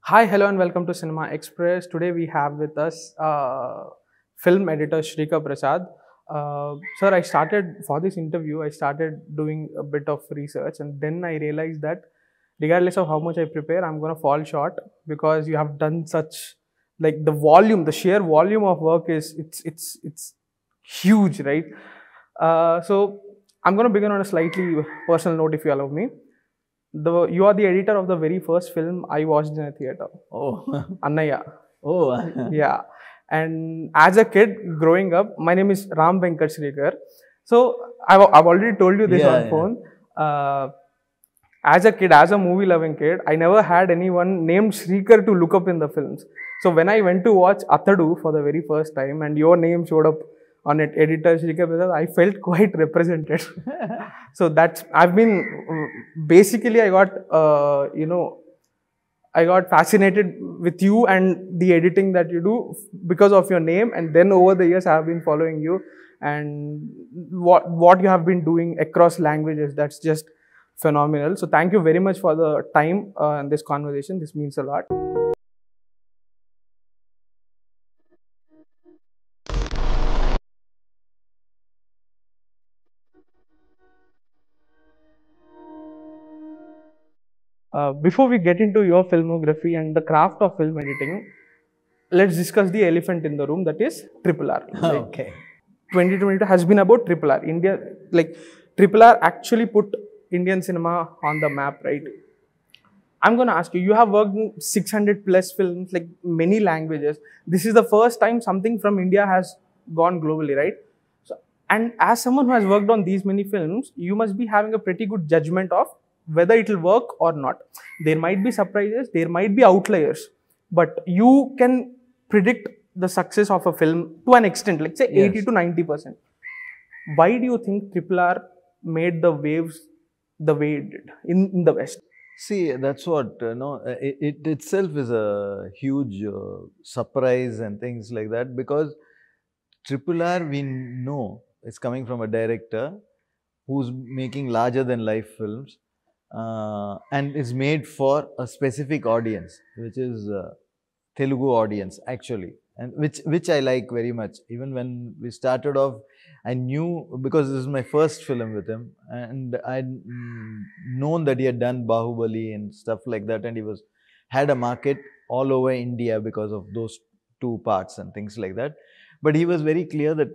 Hi, hello, and welcome to Cinema Express. Today we have with us film editor Sreekar Prasad. Sir, I started for this interview. I started doing a bit of research, and then I realized that regardless of how much I prepare, I'm gonna fall short because you have done such like the volume, the sheer volume of work is it's huge, right? So I'm gonna begin on a slightly personal note, if you allow me. You are the editor of the very first film I watched in a theater, Oh, Annaya. oh, Yeah. And as a kid growing up, my name is Venkat Srikar. So I've already told you this on yeah. phone. As a kid, as a movie loving kid, I never had anyone named Srikar to look up in the films. So when I went to watch Okkadu for the very first time and your name showed up on it, editor Srikar Prasad, I felt quite represented. So that's, I've been, basically I got, I got fascinated with you and the editing that you do because of your name. And then over the years, I have been following you and what you have been doing across languages. That's just phenomenal. So thank you very much for the time and this conversation. This means a lot. Before we get into your filmography and the craft of film editing, let's discuss the elephant in the room, that is RRR. Okay. 2022 has been about RRR. India, like RRR actually put Indian cinema on the map, right? I'm going to ask you, you have worked in 600 plus films, like many languages. This is the first time something from India has gone globally, right? So, and as someone who has worked on these many films, you must be having a pretty good judgment of whether it will work or not. There might be surprises, there might be outliers, but you can predict the success of a film to an extent, like say 80 to 90%. Why do you think RRR made the waves the way it did in the West? See, that's what, it itself is a huge surprise and things like that, because RRR, we know, is coming from a director who's making larger than life films and is made for a specific audience, which is Telugu audience actually, and which I like very much. Even when we started off, I knew, because this is my first film with him, and I'd known that he had done Bahubali and stuff like that, and he had a market all over India because of those two parts and things like that. But he was very clear that,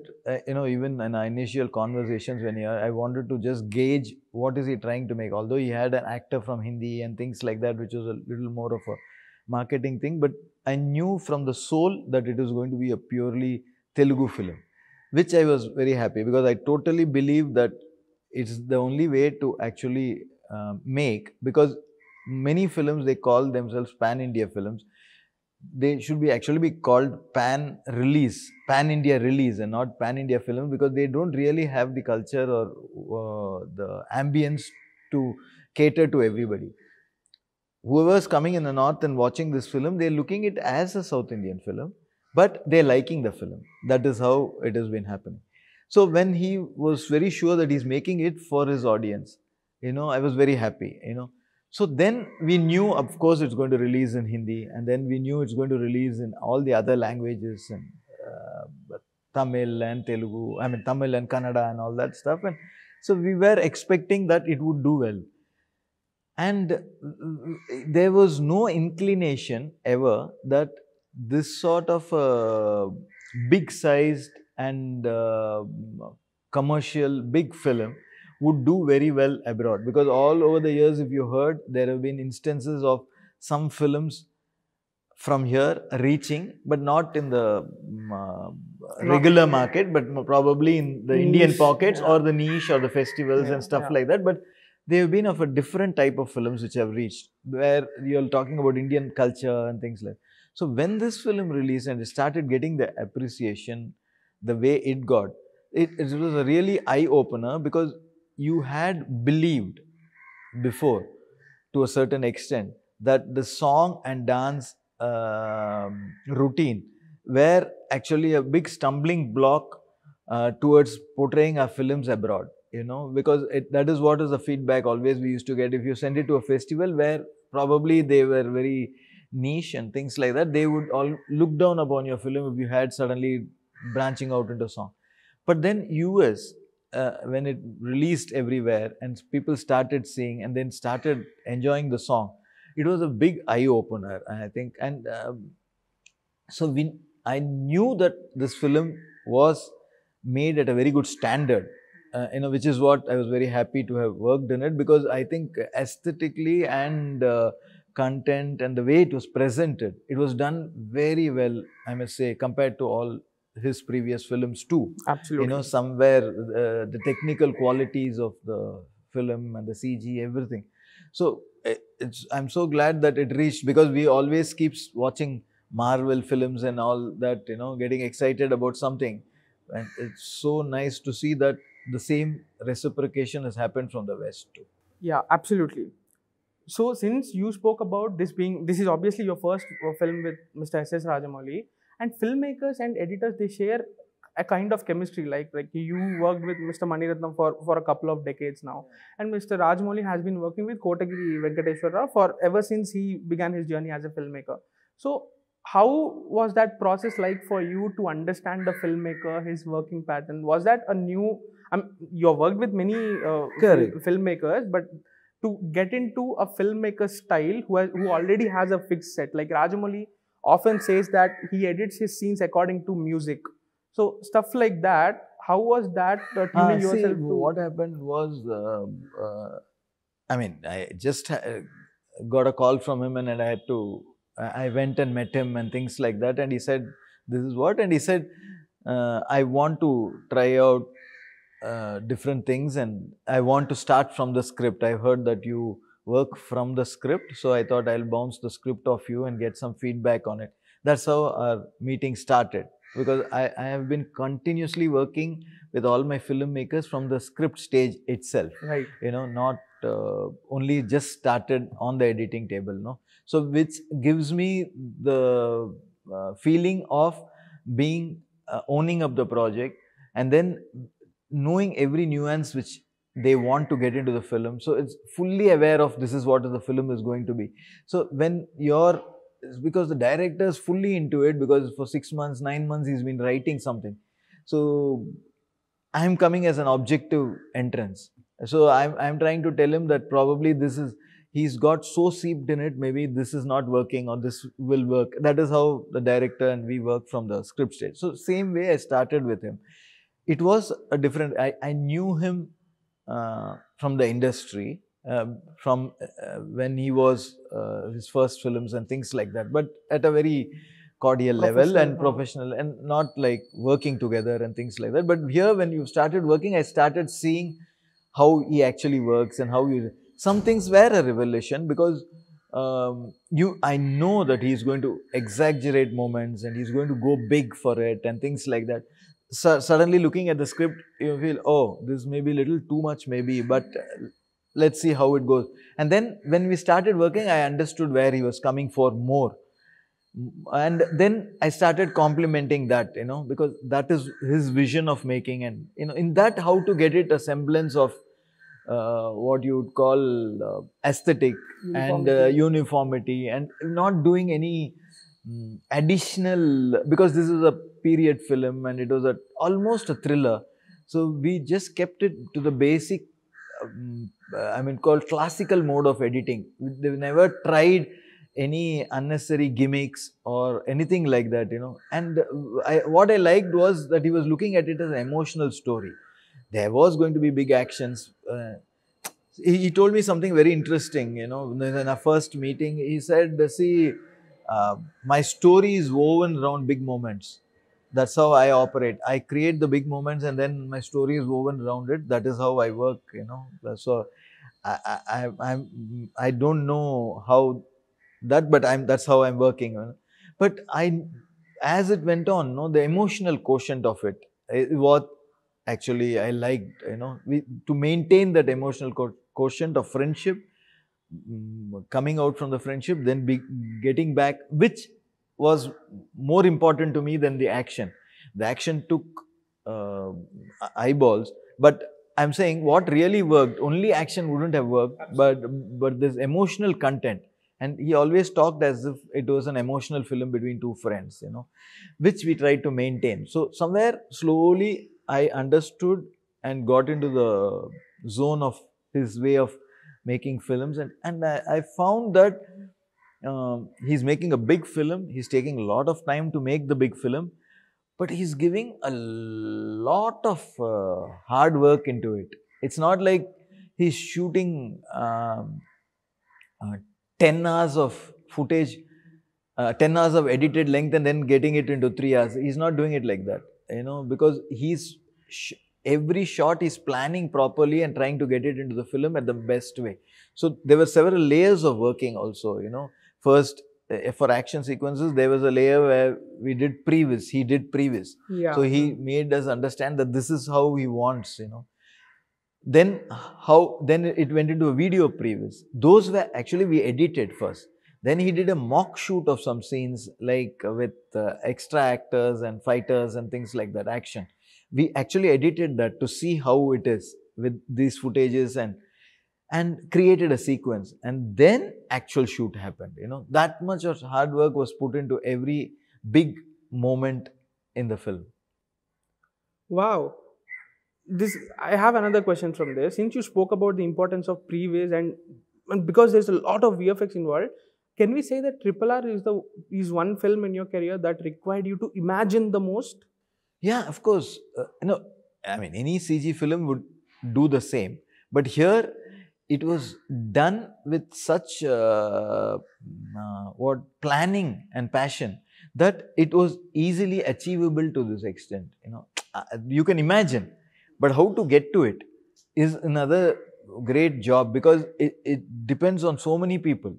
even in our initial conversations when I wanted to just gauge what is he trying to make. Although he had an actor from Hindi and things like that, which was a little more of a marketing thing, but I knew from the soul that it was going to be a purely Telugu film, which I was very happy, because I totally believe that it's the only way to actually make, because many films, they call themselves pan-India films. They should be actually be called pan-India release, and not pan-India films, because they don't really have the culture or the ambience to cater to everybody. Whoever's coming in the north and watching this film, they're looking it as a South Indian film, but they're liking the film. That is how it has been happening. So when he was very sure that he's making it for his audience, I was very happy, So then we knew, of course, it's going to release in Hindi, and then we knew it's going to release in all the other languages, and Tamil and Telugu, Tamil and Kannada and all that stuff. And so we were expecting that it would do well. And there was no inclination ever that this sort of big sized and commercial big film would do very well abroad, because all over the years, if you heard, there have been instances of some films from here reaching, but not in the regular market, but probably in the Indian pockets, or the niche or the festivals and stuff like that. But they have been of a different type of films which have reached, where you're talking about Indian culture and things like that. So when this film released and it started getting the appreciation the way it got, it was a really eye-opener, because you had believed before, to a certain extent, that the song and dance routine were actually a big stumbling block towards portraying our films abroad. Because that is what is the feedback always we used to get. If you send it to a festival where probably they were very niche and things like that, they would all look down upon your film if you had suddenly branching out into song. But then US, when it released everywhere and people started seeing and then started enjoying the song, it was a big eye opener, I think. And so I knew that this film was made at a very good standard, which is what I was very happy to have worked in it, because I think aesthetically and content and the way it was presented, it was done very well, I must say, compared to all his previous films too. Absolutely. Somewhere the technical qualities of the film and the CG, everything. So I'm so glad that it reached, because we always keeps watching Marvel films and all that, getting excited about something. And it's so nice to see that the same reciprocation has happened from the West too. Yeah, absolutely. So since you spoke about this is obviously your first film with Mr. S.S. Rajamouli, and filmmakers and editors, they share a kind of chemistry, like you worked with Mr. Maniratnam for a couple of decades now, and Mr. Rajamouli has been working with Kotagiri Venkateshwara for ever since he began his journey as a filmmaker. So how was that process like for you to understand the filmmaker, his working pattern? Was that a new, you worked with many filmmakers, but to get into a filmmaker style who already has a fixed set, like Rajamouli often says that he edits his scenes according to music. So stuff like that, how was that tuning yourself to? What happened was, I just got a call from him, and I went and met him and things like that, and he said, this is what, and he said, I want to try out different things, and I want to start from the script. I heard that you work from the script, so I thought I'll bounce the script off you and get some feedback on it. That's how our meeting started, because I have been continuously working with all my filmmakers from the script stage itself. Right. Not only just started on the editing table, no. So which gives me the feeling of being owning up the project, and then knowing every nuance which they want to get into the film. So it's fully aware of this is what the film is going to be. So when because the director is fully into it, because for 6 months, 9 months he's been writing something. So I'm coming as an objective entrance. So I'm trying to tell him that probably he's got so seeped in it, maybe this is not working or this will work. That is how the director and we work from the script stage. So same way I started with him. It was a different, I knew him from the industry, from when he was his first films and things like that, but at a very cordial level and professional, and not like working together and things like that. But here, when you started working, I started seeing how he actually works and how some things were a revelation, because I know that he's going to exaggerate moments and he's going to go big for it and things like that. So suddenly looking at the script, you feel, oh, this may be a little too much maybe, but let's see how it goes. And then when we started working, I understood where he was coming for more. And then I started complimenting that, because that is his vision of making, and in that, how to get it a semblance of what you would call aesthetic and uniformity, and not doing any additional, because this is a period film and it was almost a thriller. So we just kept it to the basic, called classical mode of editing. They never tried any unnecessary gimmicks or anything like that, And what I liked was that he was looking at it as an emotional story. There was going to be big actions. He told me something very interesting, in our first meeting. He said, see, my story is woven around big moments. That's how I operate. I create the big moments, and then my story is woven around it. That is how I work, So I don't know how that, but that's how I'm working. But as it went on, the emotional quotient of it, what actually I liked, to maintain that emotional quotient of friendship, coming out from the friendship, then getting back, which was more important to me than the action. The action took eyeballs, but I'm saying what really worked, only action wouldn't have worked, but this emotional content, And he always talked as if it was an emotional film between two friends, you know, which we tried to maintain. So somewhere slowly I understood and got into the zone of his way of making films, and I found that he's making a big film, he's taking a lot of time to make the big film, but he's giving a lot of hard work into it. It's not like he's shooting 10 hours of footage, 10 hours of edited length and then getting it into 3 hours. He's not doing it like that, you know, because he's every shot is planning properly and trying to get it into the film at the best way. So there were several layers of working also, you know. First, for action sequences, there was a layer where we did previs, he did previs. Yeah. So he made us understand that this is how he wants, you know. Then it went into a video previs. Those were actually we edited first. Then he did a mock shoot of some scenes, like with extra actors and fighters and things like that, action. We actually edited that to see how it is with these footages and created a sequence. And then actual shoot happened, you know. That much of hard work was put into every big moment in the film. Wow. I have another question from there. Since you spoke about the importance of previs and because there's a lot of VFX involved, can we say that RRR is one film in your career that required you to imagine the most? Yeah, of course. You know, I mean, any CG film would do the same. But here, it was done with such planning and passion that it was easily achievable to this extent. You know, you can imagine, but how to get to it is another great job, because it depends on so many people.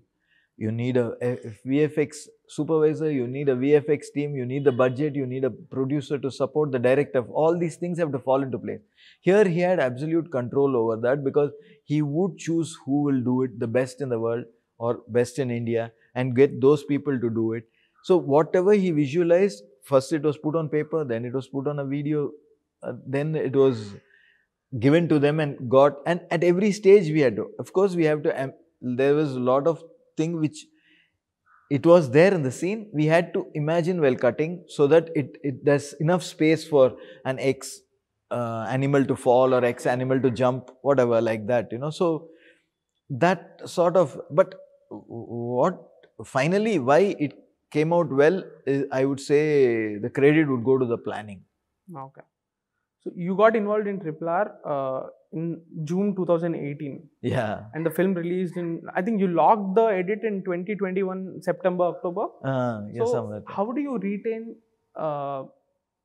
You need a VFX supervisor, you need a VFX team, you need the budget, you need a producer to support the director. All these things have to fall into place. Here he had absolute control over that, because he would choose who will do it the best in the world or best in India and get those people to do it. So whatever he visualized, first it was put on paper, then it was put on a video, then it was given to them and at every stage we had to, of course we have to, there was a lot of thing which it was there in the scene, we had to imagine while cutting, so that there's enough space for an X animal to fall or X animal to jump, whatever, like that, you know. So that sort of, but what finally why it came out well is, I would say the credit would go to the planning. Okay. So you got involved in RRR in June 2018. Yeah. And the film released in, I think you logged the edit in 2021, September, October. Yes, so how do you retain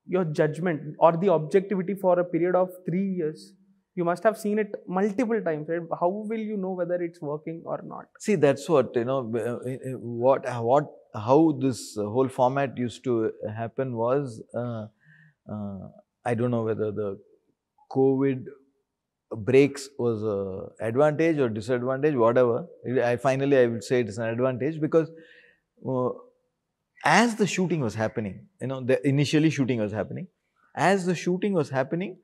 your judgment or the objectivity for a period of 3 years? You must have seen it multiple times, right? How will you know whether it's working or not? See, that's what, you know, how this whole format used to happen was, I don't know whether the COVID breaks was an advantage or disadvantage, whatever. Finally, I would say it is an advantage, because as the shooting was happening, you know, initially shooting was happening. As the shooting was happening,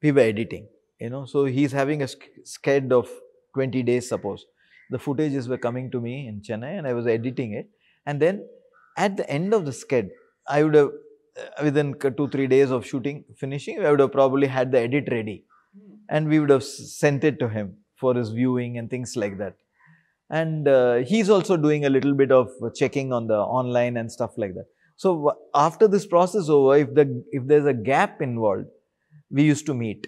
we were editing, you know. So he's having a sked of 20 days, suppose. The footages were coming to me in Chennai and I was editing it. And then at the end of the sked, I would have, within 2-3 days of shooting, finishing, I would have probably had the edit ready. And we would have sent it to him for his viewing and things like that. And he's also doing a little bit of checking on the online and stuff like that. So after this process over, if there's a gap involved, we used to meet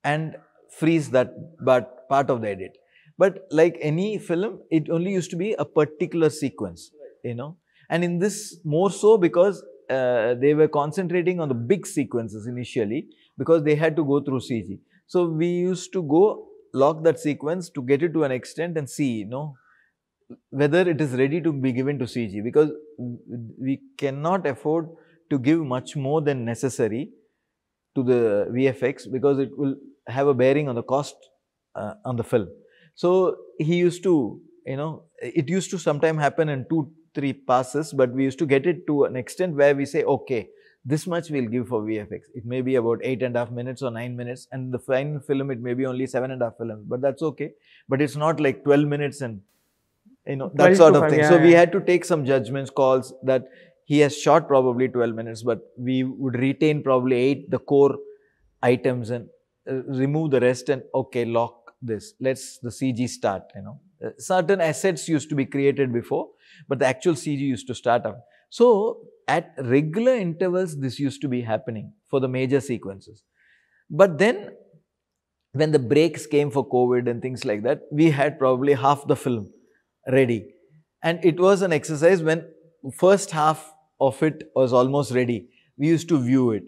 and freeze that part of the edit. But like any film, it only used to be a particular sequence, you know. And in this more so, because they were concentrating on the big sequences initially, because they had to go through CG. So we used to go lock that sequence to get it to an extent and see, you know, whether it is ready to be given to CG, because we cannot afford to give much more than necessary to the VFX, because it will have a bearing on the cost on the film. So he used to, you know, it used to sometimes happen in 2-3 passes, but we used to get it to an extent where we say, okay, this much we'll give for VFX. It may be about 8.5 minutes or 9 minutes, and the final film, it may be only 7.5 films, but that's okay. But it's not like 12 minutes and that 12 sort to of 5, thing. yeah, So we yeah. had to take some judgments calls that he has shot probably 12 minutes, but we would retain probably 8 the core items and remove the rest and okay, lock this. Let's the CG start. Certain assets used to be created before, but the actual CG used to start up. So at regular intervals, this used to be happening for the major sequences. But then when the breaks came for COVID and things like that, we had probably half the film ready. And it was an exercise when first half of it was almost ready. We used to view it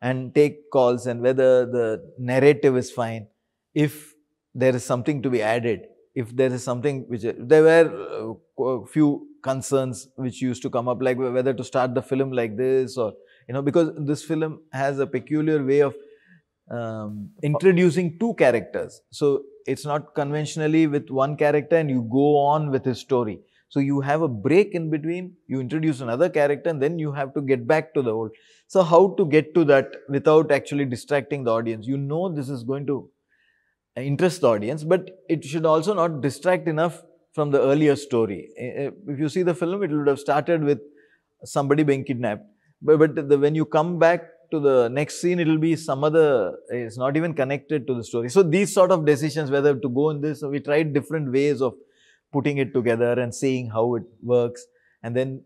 and take calls and whether the narrative is fine, if there is something to be added, if there is something which, there were a few concerns which used to come up, like whether to start the film like this or, because this film has a peculiar way of introducing two characters. So it's not conventionally with one character and you go on with his story. So you have a break in between, you introduce another character and then you have to get back to the old. So how to get to that without actually distracting the audience? This is going to interest the audience, but it should also not distract enough from the earlier story. If you see the film, it would have started with somebody being kidnapped. But when you come back to the next scene, it will be some other, it's not even connected to the story. So these sort of decisions, whether to go in this, we tried different ways of putting it together and seeing how it works. And then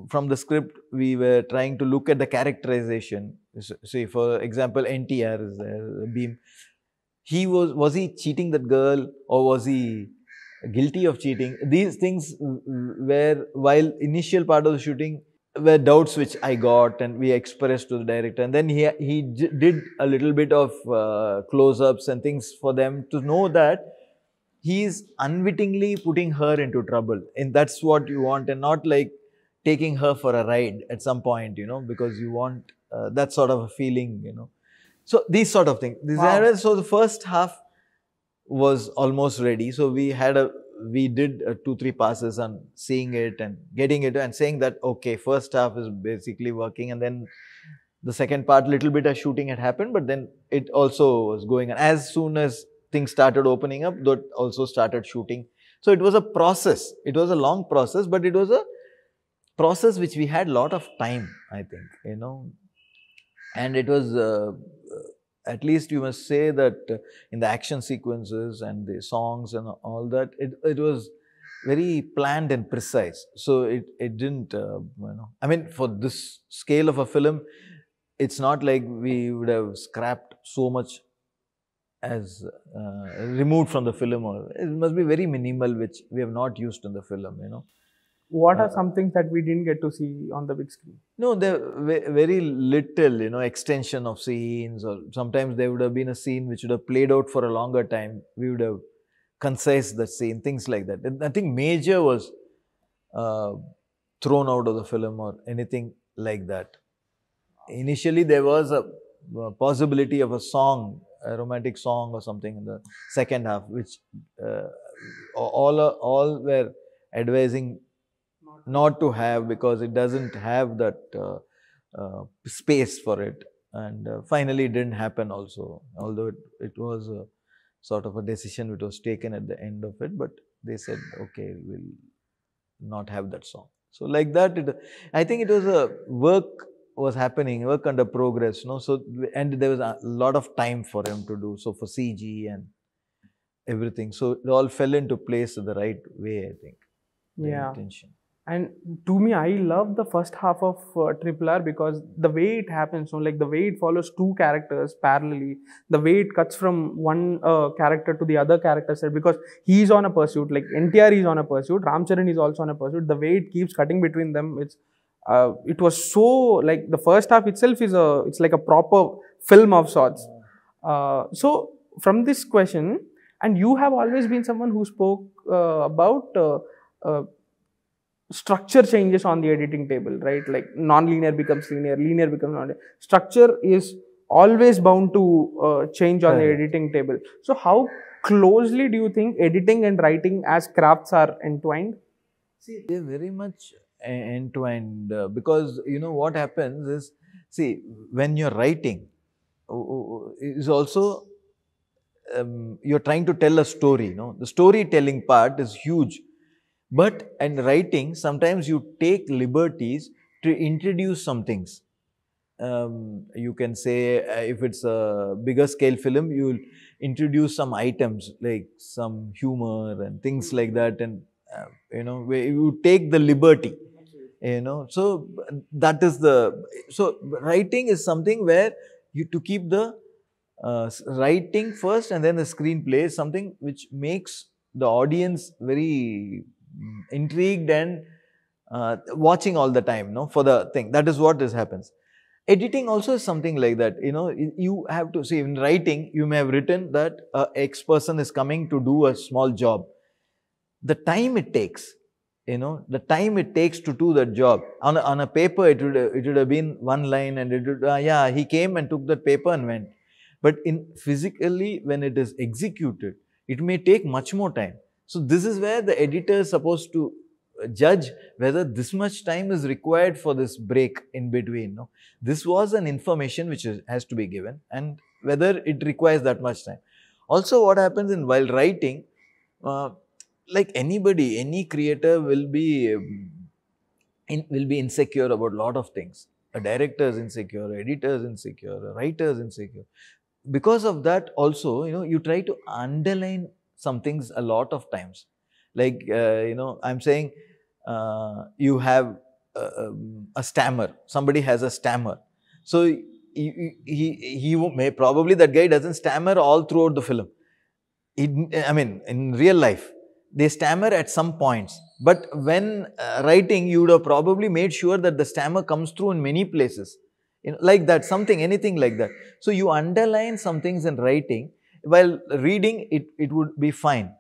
from the script, we were trying to look at the characterization. Say, for example, NTR is there, Beam. Was he cheating that girl or was he guilty of cheating? These things were, while initial part of the shooting, were doubts which I got and we expressed to the director. And then he did a little bit of close-ups and things for them to know that he is unwittingly putting her into trouble. And that's what you want, and not like taking her for a ride at some point, because you want that sort of a feeling, So these sort of things. Wow. So the first half was almost ready. So we did 2-3 passes on seeing it and getting it and saying that, okay, first half is basically working, and then the second part, little bit of shooting had happened, but then it also was going on. As soon as things started opening up, that also started shooting. So it was a process. It was a long process, but it was a process which we had a lot of time, I think, and it was, at least you must say that in the action sequences and the songs and all that, it was very planned and precise. So it didn't, I mean, for this scale of a film, it's not like we would have scrapped so much as removed from the film, or it must be very minimal, which we have not used in the film, What are some things that we didn't get to see on the big screen? No, there very little, extension of scenes, or sometimes there would have been a scene which would have played out for a longer time. We would have concised the scene, things like that. Nothing major was thrown out of the film or anything like that. Initially, there was a possibility of a song, a romantic song or something in the second half, which all were advising not to have, because it doesn't have that space for it. And finally, it didn't happen also, although it was a sort of a decision which was taken at the end of it, but they said, okay, we'll not have that song. So like that, I think it was a work under progress, So, and there was a lot of time for him to do, so for CG and everything. So it all fell into place in the right way, I think. Yeah. Intention. And to me, I love the first half of RRR because the way it happens, like the way it follows two characters parallelly, the way it cuts from one character to the other character set, because he's on a pursuit, like NTR is on a pursuit, Ramcharan is also on a pursuit. The way it keeps cutting between them, it was so, like the first half itself it's like a proper film of sorts. So from this question, and you have always been someone who spoke about structure changes on the editing table, right? Like non-linear becomes linear, linear becomes non-linear. Structure is always bound to change on the editing table. So how closely do you think editing and writing as crafts are entwined? See, they're very much entwined, because what happens is, see, when you're writing, is also you're trying to tell a story. The storytelling part is huge. But in writing, sometimes you take liberties to introduce some things. You can say if it's a bigger scale film, you will introduce some items like some humor and things like that, and where you take the liberty. So that is so writing is something where you to keep the writing first and then the screenplay is something which makes the audience very intrigued and watching all the time, for the thing. That is what happens. Editing also is something like that. You have to see in writing, you may have written that X person is coming to do a small job. The time it takes, to do that job. On a paper, it would have been one line and it would, yeah, he came and took that paper and went. But physically, when it is executed, it may take much more time. So this is where the editor is supposed to judge whether this much time is required for this break in between. This was an information which has to be given, and whether it requires that much time. Also, what happens while writing, like anybody, any creator will be insecure about a lot of things. A director is insecure, an editor is insecure, a writer is insecure. Because of that also, you try to underline some things a lot of times. Like, I'm saying, you have a stammer. Somebody has a stammer. So, he may, probably that guy doesn't stammer all throughout the film. In real life, they stammer at some points. But when writing, you would have probably made sure that the stammer comes through in many places. Like that, anything like that. So, you underline some things in writing. While reading, it would be fine.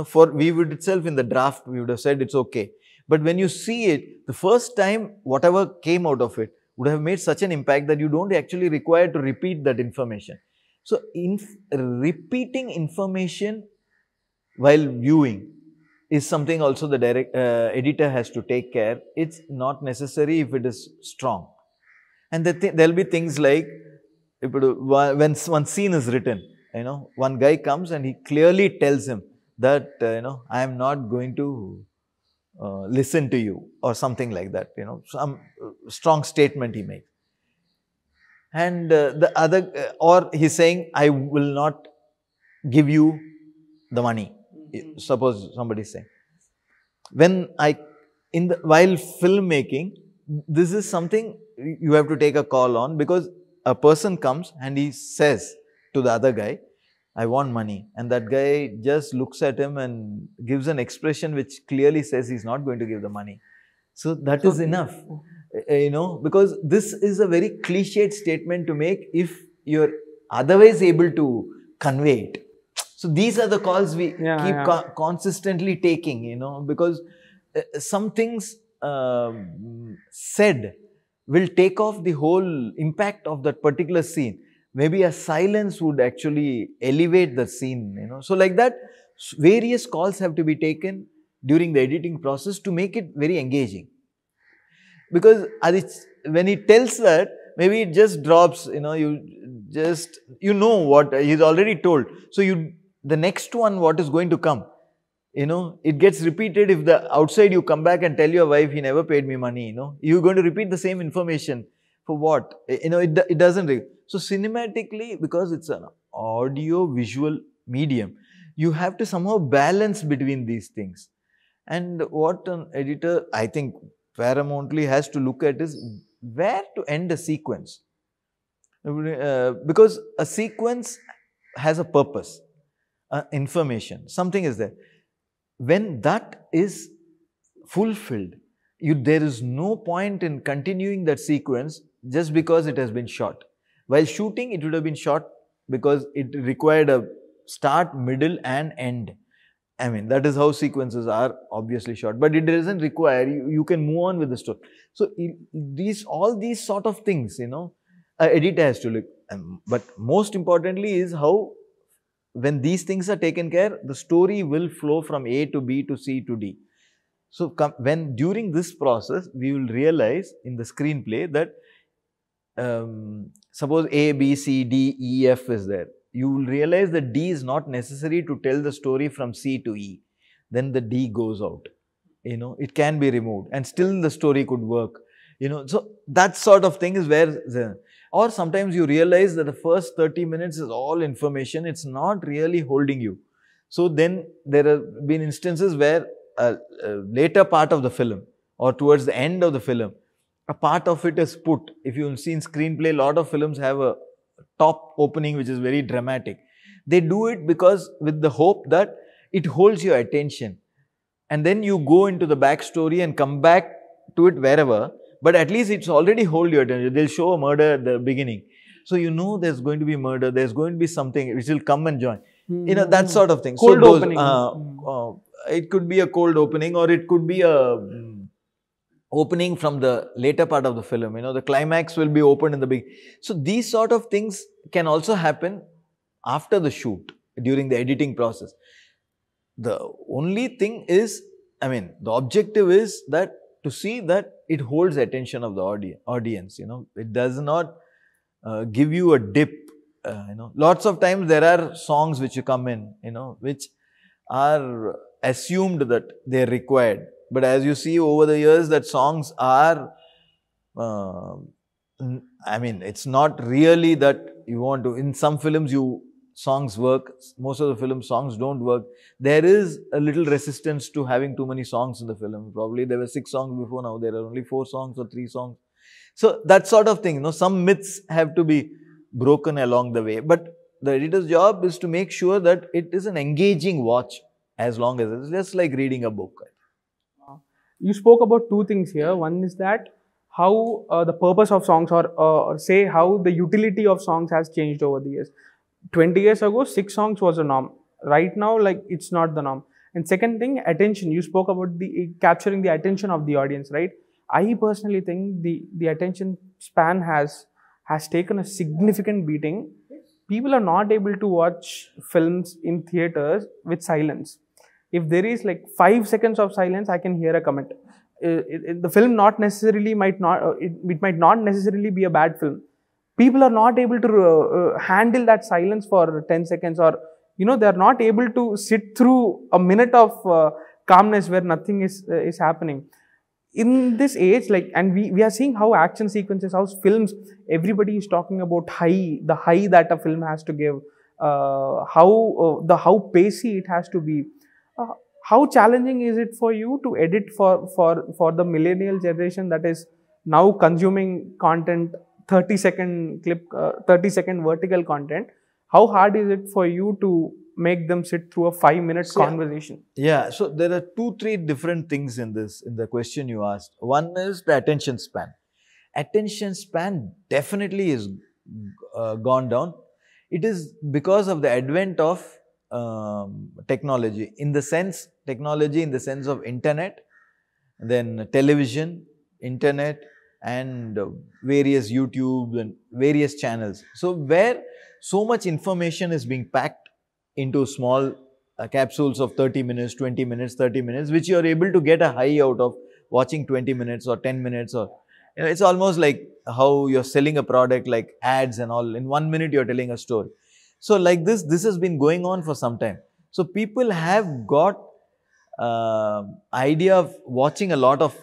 For we would itself in the draft, we would have said it's okay. But when you see it, the first time, whatever came out of it would have made such an impact that you don't actually require to repeat that information. So, repeating information while viewing is something also the editor has to take care. It's not necessary if it is strong. And there'll be things like, when one scene is written, one guy comes and he clearly tells him that, I am not going to listen to you, or something like that, some strong statement he makes. And the other, or he's saying, I will not give you the money. Suppose somebody is saying. While filmmaking, this is something you have to take a call on, because a person comes and he says to the other guy, I want money. And that guy just looks at him and gives an expression which clearly says he's not going to give the money. So that is enough, because this is a very cliched statement to make if you're otherwise able to convey it. So these are the calls we keep consistently taking, because some things said will take off the whole impact of that particular scene. Maybe a silence would actually elevate the scene, So like that, various calls have to be taken during the editing process to make it very engaging. Because when he tells that, maybe it just drops, you know what he's already told. So the next one, what is going to come, it gets repeated. If the outside you come back and tell your wife, he never paid me money, you're going to repeat the same information. For what? It doesn't. So cinematically, because it's an audio visual medium, you have to somehow balance between these things. And what an editor, I think, paramountly has to look at is where to end a sequence. Because a sequence has a purpose, information, something is there. When that is fulfilled, there is no point in continuing that sequence just because it has been shot. While shooting, it would have been shot because it required a start, middle and end. That is how sequences are obviously shot, but it doesn't require, you can move on with the story. So, all these sort of things, an editor has to look. But most importantly is how, when these things are taken care, the story will flow from A to B to C to D. So, during this process, we will realize in the screenplay that suppose A, B, C, D, E, F is there. You will realize that D is not necessary to tell the story from C to E. Then the D goes out. you know, it can be removed and still the story could work, you know. So that sort of thing is where or sometimes you realize that the first 30 minutes is all information, it's not really holding you. So then there have been instances where a later part of the film or towards the end of the film, a part of it is put. If you've seen screenplay, a lot of films have a top opening which is very dramatic. They do it because with the hope that it holds your attention. And then you go into the backstory and come back to it wherever, but at least it's already hold your attention. They'll show a murder at the beginning. So you know there's going to be murder, there's going to be something which will come and join. You know, that sort of thing. Cold opening. It could be a cold opening or it could be a opening from the later part of the film. You know, the climax will be opened in the beginning. So these sort of things can also happen after the shoot, during the editing process. The only thing is, I mean, the objective is that to see that it holds the attention of the audience, you know, it does not give you a dip, you know. Lots of times there are songs which you come in, you know, which are assumed that they are required. But as you see over the years that songs are, I mean, it's not really that you want to, in some films songs work, most of the film songs don't work. There is a little resistance to having too many songs in the film. Probably there were 6 songs before, now there are only 4 songs or 3 songs. So that sort of thing, you know, some myths have to be broken along the way. But the editor's job is to make sure that it is an engaging watch as long as it's just like reading a book. You spoke about 2 things here. One is that how the purpose of songs or say how the utility of songs has changed over the years. 20 years ago, 6 songs was a norm. Right now, like, it's not the norm. And second thing, attention. You spoke about the capturing the attention of the audience, right? I personally think the attention span has taken a significant beating. People are not able to watch films in theaters with silence. If there is like 5 seconds of silence, I can hear a comment. The film might not necessarily be a bad film. People are not able to handle that silence for 10 seconds, or, you know, they are not able to sit through a minute of calmness where nothing is happening. In this age, like, and we are seeing how action sequences, how films, everybody is talking about the high that a film has to give, how pacey it has to be. How challenging is it for you to edit for the millennial generation that is now consuming content, 30-second clip, 30-second vertical content? How hard is it for you to make them sit through a 5-minute conversation? Yeah, so there are 2-3 different things in the question you asked. One is the attention span. Attention span definitely is gone down. It is because of the advent of technology in the sense of internet, then television, internet, and various YouTube and various channels. So where so much information is being packed into small capsules of 30 minutes, 20 minutes, 30 minutes, which you are able to get a high out of watching 20 minutes or 10 minutes, or, you know, it's almost like how you're selling a product, like ads and all. In 1 minute you're telling a story. So like this has been going on for some time. So people have got idea of watching a lot of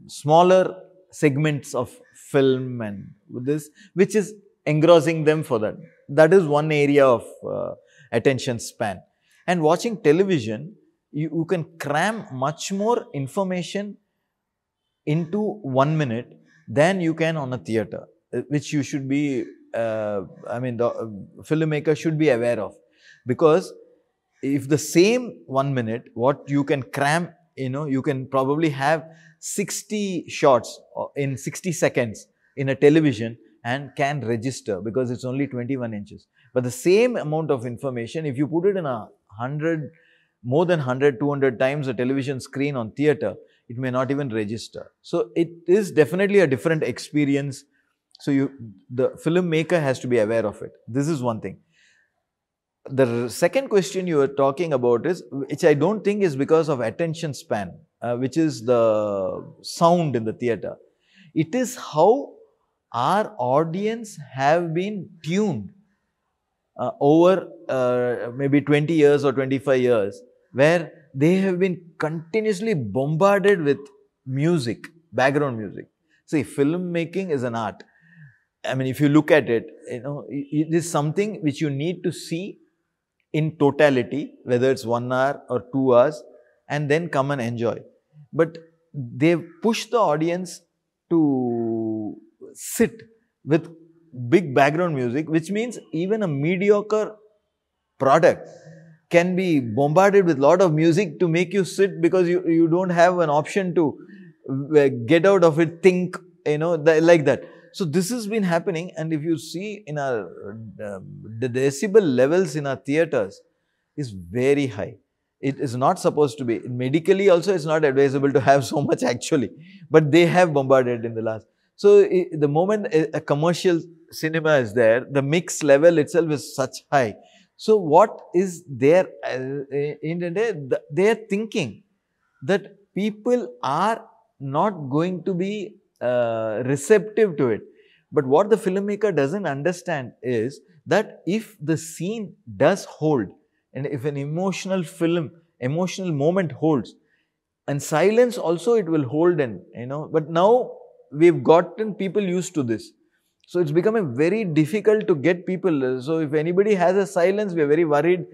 smaller segments of film and this, which is engrossing them for that. That is one area of attention span. And watching television, you can cram much more information into 1 minute than you can on a theater, which you should be, I mean, the filmmaker should be aware of. Because if the same 1 minute, what you can cram, you know, you can probably have 60 shots in 60 seconds in a television and can register because it's only 21 inches. But the same amount of information, if you put it in more than 100, 200 times a television screen on theater, it may not even register. So it is definitely a different experience. So the filmmaker has to be aware of it. This is one thing. The second question you were talking about is, which I don't think is because of attention span, which is the sound in the theater. It is how our audience have been tuned over maybe 20 years or 25 years, where they have been continuously bombarded with music, background music. See, filmmaking is an art. I mean, if you look at it, it is something which you need to see in totality, whether it's 1 hour or 2 hours, and then come and enjoy. But they push the audience to sit with big background music, which means even a mediocre product can be bombarded with a lot of music to make you sit, because you don't have an option to get out of it, think, like that. So this has been happening, and if you see in our the decibel levels in our theatres is very high. It is not supposed to be. Medically also, it's not advisable to have so much actually, but they have bombarded in the last. So the moment a commercial cinema is there, the mix level itself is such high. So what is there in the day? They are thinking that people are not going to be receptive to it. But what the filmmaker doesn't understand is that if the scene does hold, and if an emotional moment holds, and silence also it will hold in, but now we've gotten people used to this. So it's becoming very difficult to get people. So if anybody has a silence, we are very worried.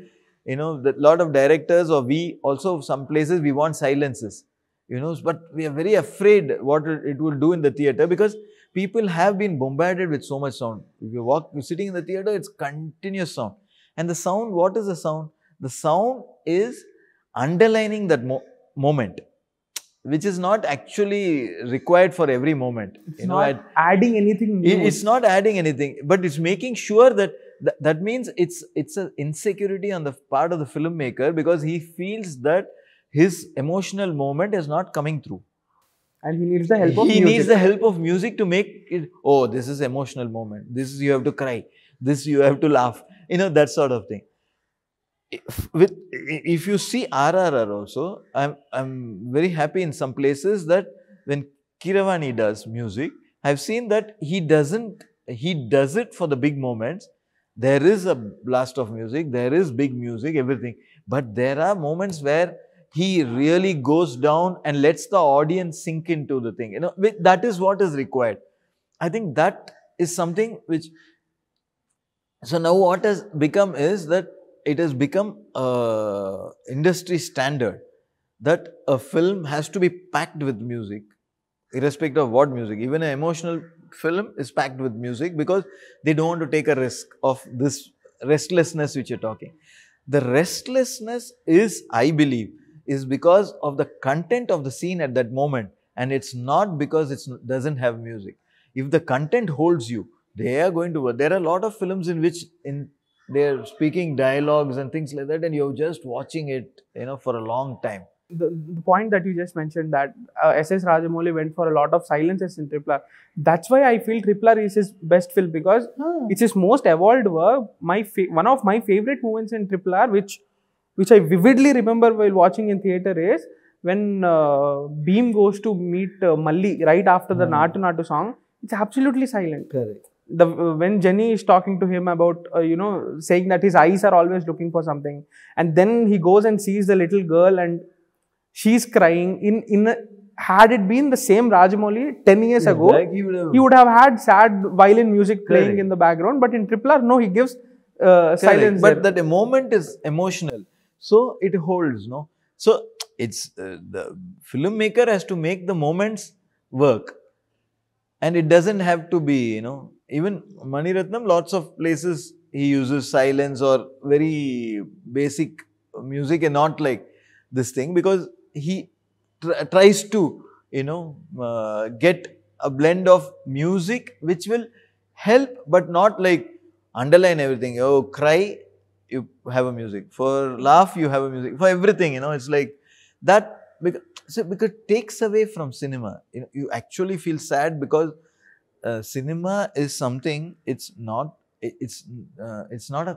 That lot of directors, or we also, some places we want silences. But we are very afraid what it will do in the theatre, because people have been bombarded with so much sound. If you're sitting in the theatre, it's continuous sound. And the sound, what is the sound? The sound is underlining that moment, which is not actually required for every moment. It's not adding anything new. It's not adding anything, but it's making sure that that means it's an insecurity on the part of the filmmaker, because he feels that his emotional moment is not coming through. And he needs the help of music. He needs the help of music to make it, oh, this is emotional moment. This is, you have to cry. This you have to laugh. That sort of thing. If you see RRR also, I'm very happy in some places that when Keeravani does music, I've seen that he does it for the big moments. There is a blast of music, there is big music, everything. But there are moments where he really goes down and lets the audience sink into the thing. That is what is required. I think that is something which, so now what has become is that it has become an industry standard that a film has to be packed with music, irrespective of what music. Even an emotional film is packed with music, because they don't want to take a risk of this restlessness which you're talking. The restlessness is, I believe, is because of the content of the scene at that moment, and it's not because it doesn't have music. If the content holds you, they are going to work. There are a lot of films in which they're speaking dialogues and things like that, and you're just watching it, for a long time. The point that you just mentioned, that S.S. Rajamouli went for a lot of silences in RRR. That's why I feel RRR is his best film, because it's his most evolved work. One of my favorite moments in RRR, which I vividly remember while watching in theatre, is when Beam goes to meet Malli right after the Naatu Naatu song. It's absolutely silent. Correct. When Jenny is talking to him about, saying that his eyes are always looking for something, and then he goes and sees the little girl and she's crying. Had it been the same Rajamouli 10 years ago, he would have had sad violin music playing in the background. But in RRR, no, he gives silence. But that moment is emotional, so it holds. No, so it's the filmmaker has to make the moments work, and it doesn't have to be, Even Mani Ratnam, lots of places he uses silence or very basic music, and not like this thing, because he tries to, get a blend of music which will help, but not like underline everything. Oh, cry, you have a music. For laugh, you have a music. For everything, it's like that, because it takes away from cinema. You actually feel sad, because cinema is something, it's not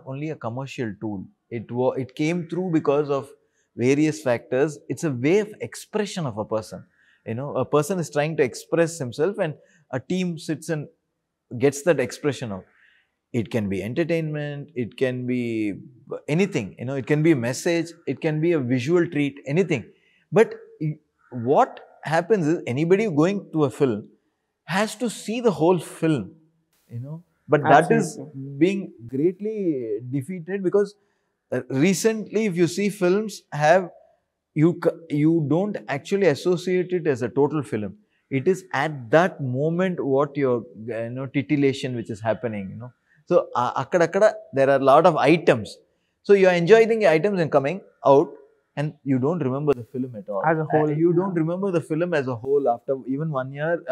only a commercial tool. It came through because of various factors. It's a way of expression of a person. A person is trying to express himself, and a team sits and gets that expression out. It can be entertainment, it can be anything, it can be a message, it can be a visual treat, anything. But what happens is anybody going to a film has to see the whole film, But that is being greatly defeated because recently, if you see films you don't actually associate it as a total film. It is at that moment what your titillation which is happening, So there are a lot of items. So you are enjoying the items and coming out, and you don't remember the film at all. As a whole. You don't remember the film as a whole after even 1 year.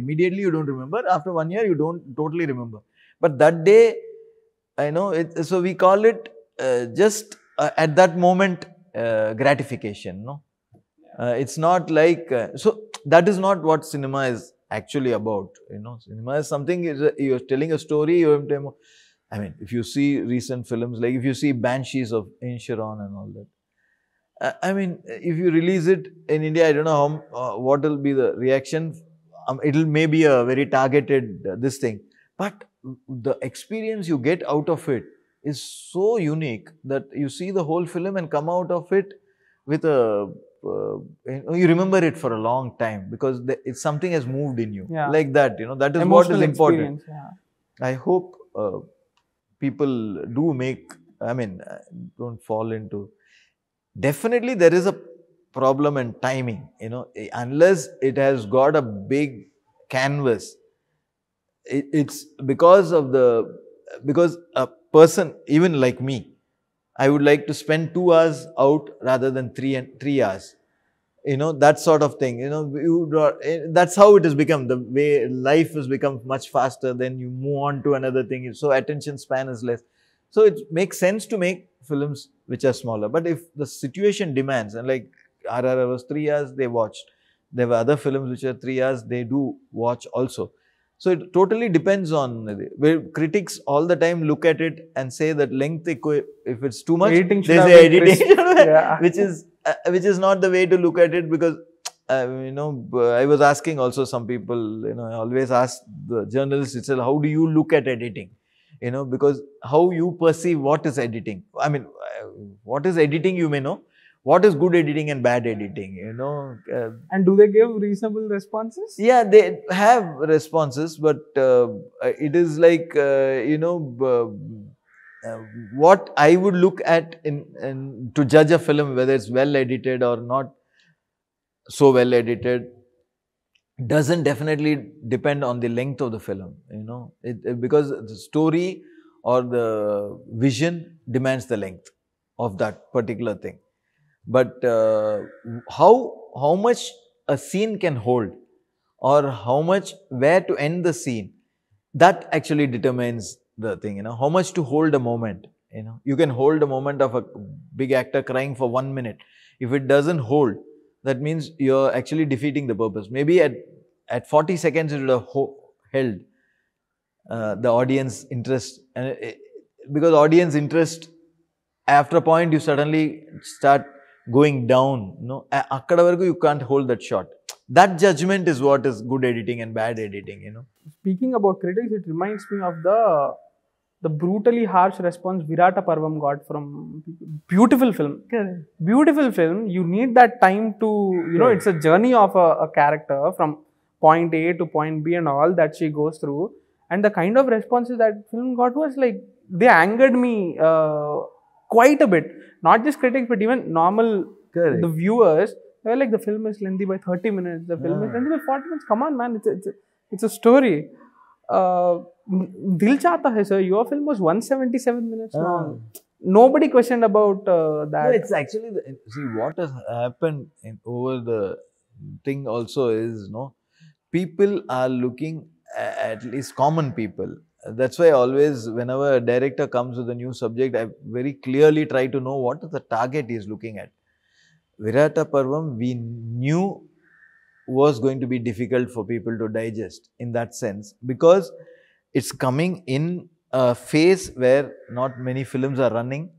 Immediately you don't remember. After 1 year, you don't totally remember. But that day, so we call it just at that moment gratification, no? It's not like, so that is not what cinema is actually about, Cinema is something, you're telling a story, if you see recent films, like if you see Banshees of Inisherin and all that, if you release it in India, I don't know what will be the reaction. It will maybe a very targeted this thing, but the experience you get out of it is so unique that you see the whole film and come out of it with a you remember it for a long time because it's something has moved in you, like that. That is emotional what is important. I hope people do make. Don't fall into. Definitely, there is a problem in timing. Unless it has got a big canvas. It's because a person, even like me, I would like to spend 2 hours out rather than 3 hours. That sort of thing. That's how it has become. The way life has become much faster, then you move on to another thing. So attention span is less. So it makes sense to make films which are smaller. But if the situation demands, and like RRR was 3 hours, they watched. There were other films which are 3 hours, they do watch also. So it totally depends on where critics all the time look at it and say that length, if it's too much, they say editing, which is not the way to look at it because I was asking also some people, I always ask the journalists itself, how do you look at editing? Because how you perceive what is editing. What is editing you may know. What is good editing and bad editing, and do they give reasonable responses? Yeah, they have responses, but it is like, what I would look at in to judge a film, whether it's well edited or not so well edited, doesn't definitely depend on the length of the film, because the story or the vision demands the length of that particular thing. But how much a scene can hold or how much, where to end the scene, that actually determines the thing, how much to hold a moment, You can hold a moment of a big actor crying for 1 minute. If it doesn't hold, that means you're actually defeating the purpose. Maybe at 40 seconds it would have held the audience interest. Because audience interest, after a point you suddenly start going down, akkada varaku you can't hold that shot. That judgment is what is good editing and bad editing, Speaking about critics, it reminds me of the brutally harsh response Virata Parvam got from beautiful film. Beautiful film. You need that time to, it's a journey of a character from point A to point B and all that she goes through. And the kind of responses that film got was like, they angered me quite a bit. Not just critics, but even normal, the viewers. They were like, the film is lengthy by 30 minutes. The film is lengthy by 40 minutes. Come on, man. It's a story. Dil Chahta Hai, sir. Your film was 177 minutes long. Nobody questioned about that. No, it's actually, see, what has happened over the thing also is, people are looking, at least common people. That's why always, whenever a director comes with a new subject, I very clearly try to know what is the target he is looking at. Virata Parvam, we knew was going to be difficult for people to digest in that sense, because it's coming in a phase where not many films are running,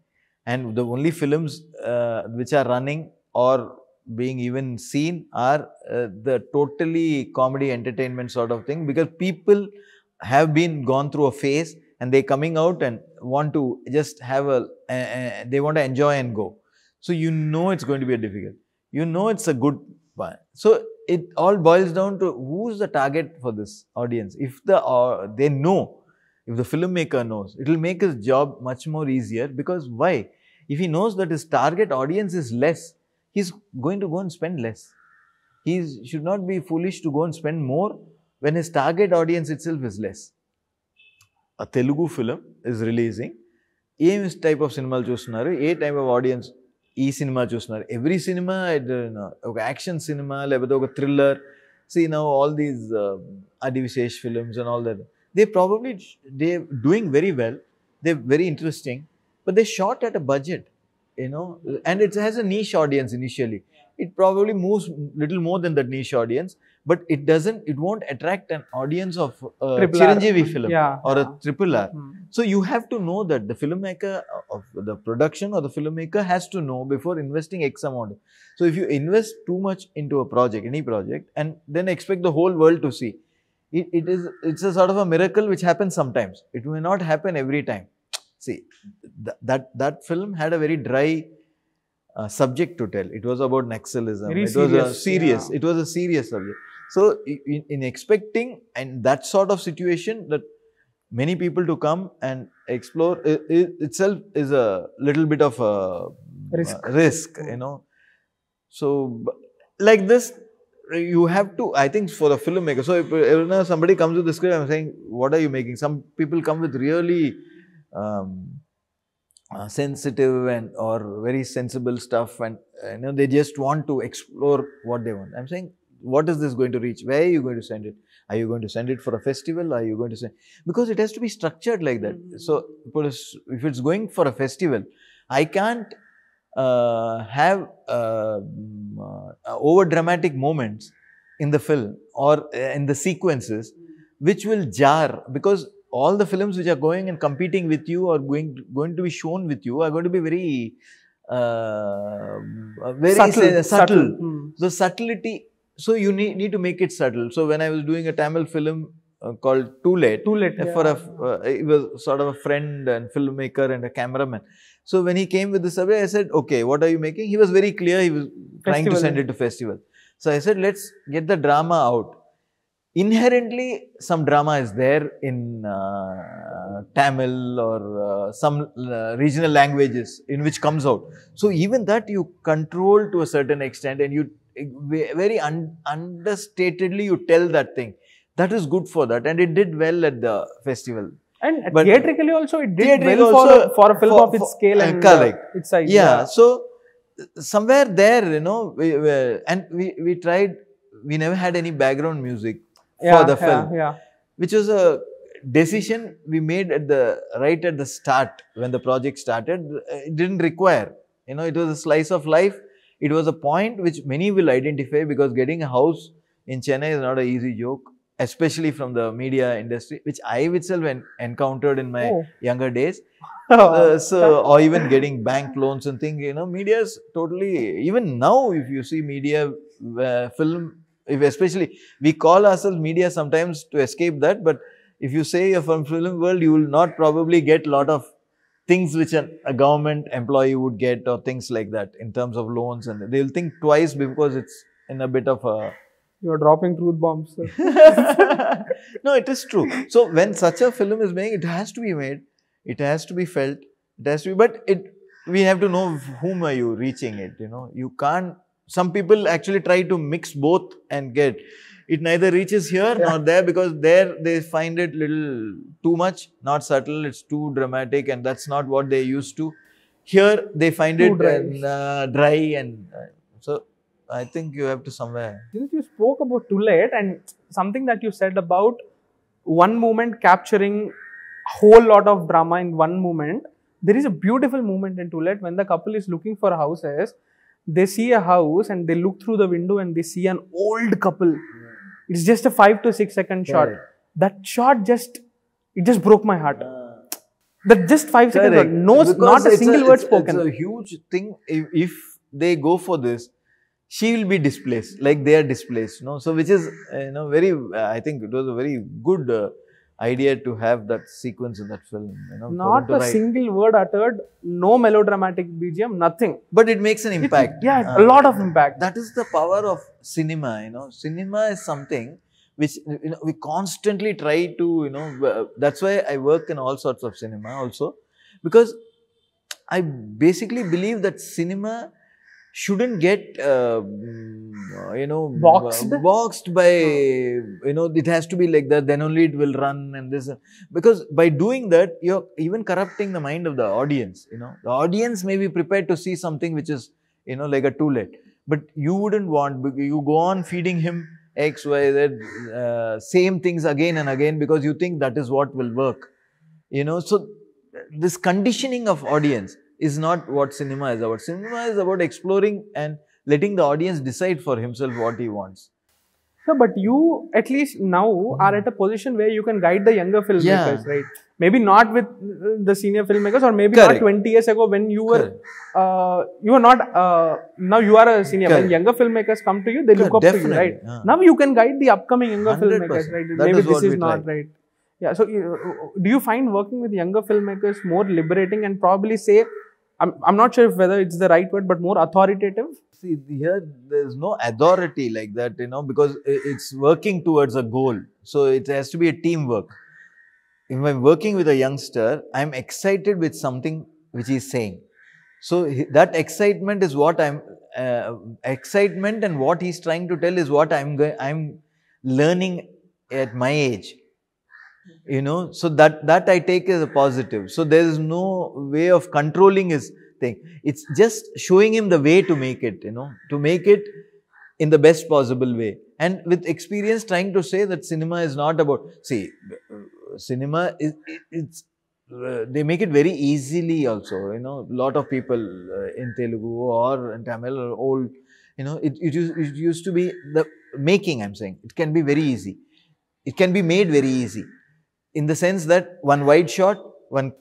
and the only films which are running or being even seen are the totally comedy entertainment sort of thing, because people have gone through a phase and they're coming out and want to just have they want to enjoy and go. So you know it's going to be a difficult. You know it's a good one. So it all boils down to who's the target for this audience. If they know, if the filmmaker knows, it will make his job much more easier. Because why? If he knows that his target audience is less, he's going to go and spend less. He should not be foolish to go and spend more when his target audience itself is less. A Telugu film is releasing. This type of cinema చూస్తున్నారు, ఏ type of audience ఈ cinema చూస్తున్నారు. Every cinema, ఒక action cinema, లేకపోతే ఒక thriller. See now all these Adivisesh films and all that. They're doing very well. They're very interesting, but they shot at a budget, and it has a niche audience initially. It probably moves little more than that niche audience, but it won't attract an audience of Chiranjeevi film or a RRR. So you have to know that the filmmaker of the production or the filmmaker has to know before investing X amount. So if you invest too much into a project, any project, and then expect the whole world to see, it's a sort of a miracle which happens sometimes. It may not happen every time. See, that film had a very dry subject to tell. It was about Naxalism. It was a serious subject. So in expecting and that sort of situation, that many people to come and explore itself is a little bit of a risk, So like this, you have to, I think, for a filmmaker. So if somebody comes with the script, I'm saying, what are you making? Some people come with really sensitive or very sensible stuff, and they just want to explore what they want. I'm saying, what is this going to reach? Where are you going to send it? Are you going to send it for a festival? Are you going to send? Because it has to be structured like that. So if it's going for a festival, I can't have over dramatic moments in the film or in the sequences which will jar, because all the films which are going and competing with you or going to be shown with you are going to be very subtle. The subtlety, so you need to make it subtle. So when I was doing a Tamil film called ToLet, he was sort of a friend and filmmaker and a cameraman. So when he came with the subject, I said, okay, what are you making? He was very clear, he was trying to send it to festival. So I said, let's get the drama out. Inherently, some drama is there in Tamil or some regional languages in which comes out. So even that you control to a certain extent, and you very understatedly you tell that thing. That is good for that, and it did well at the festival. And theatrically also it did well for a film of its scale and its size. Yeah, so somewhere there, we tried, we never had any background music for the film, which was a decision we made right at the start when the project started. It didn't require, it was a slice of life. It was a point which many will identify, because getting a house in Chennai is not an easy joke, especially from the media industry, which I itself encountered in my younger days. Or even getting bank loans and things, media is totally, even now if you see media, film, especially, we call ourselves media sometimes to escape that, but if you say you're from film world, you will not probably get a lot of things which a government employee would get, or things like that in terms of loans, and they will think twice because it's in a bit of a... You're dropping truth bombs, sir. No, it is true. So when such a film is made, it has to be made, it has to be felt, it has to be, but we have to know whom are you reaching it, you can't. Some people actually try to mix both and get it, neither reaches here nor there, because there they find it little too much, not subtle, it's too dramatic, and that's not what they're used to. Here they find it dry, and so I think you have to somewhere. Since you spoke about ToLet and something that you said about one moment capturing a whole lot of drama in one moment, there is a beautiful moment in ToLet when the couple is looking for houses. They see a house and they look through the window and they see an old couple. It's just a 5 to 6 second shot. That shot just broke my heart. That just 5 seconds, not a single word spoken. It's a huge thing. If they go for this, she will be displaced, like they are displaced. So which is, very, I think it was a very good idea to have that sequence in that film. You know, for him Not to a write. single word uttered, no melodramatic BGM, nothing. But it makes an impact. Yeah, a lot of impact. That is the power of cinema. You know, cinema is something which, you know, we constantly try to, you know, that's why I work in all sorts of cinema also, because I basically believe that cinema shouldn't get, you know, boxed by, you know, it has to be like that, then only it will run and this. Because by doing that, you're even corrupting the mind of the audience, you know. The audience may be prepared to see something which is, you know, like a ToLet. But you wouldn't want, you go on feeding him X, Y, Z, same things again and again because you think that is what will work, you know. So, this conditioning of audience is not what cinema is about. Cinema is about exploring and letting the audience decide for himself what he wants. No, but you at least now are at a position where you can guide the younger filmmakers, right? Maybe not with the senior filmmakers, or maybe not 20 years ago when you were not, now you are a senior. When younger filmmakers come to you, they look up to you, right? Now you can guide the upcoming younger filmmakers, right? Maybe this is not right. Yeah, so do you find working with younger filmmakers more liberating and probably say, I'm not sure whether it's the right word, but more authoritative? See, here there's no authority like that, you know, because it's working towards a goal. So it has to be a teamwork. If I'm working with a youngster, I'm excited with something which he's saying. So that excitement is what excitement and what he's trying to tell is what I'm learning at my age. You know, so that I take as a positive. So there is no way of controlling his thing. It's just showing him the way to make it, you know, to make it in the best possible way. And with experience, trying to say that cinema is not about, see, cinema is, they make it very easily also, you know, a lot of people in Telugu or in Tamil or old, you know, it used to be the making, I'm saying, it can be very easy. It can be made very easy. In the sense that one wide shot, one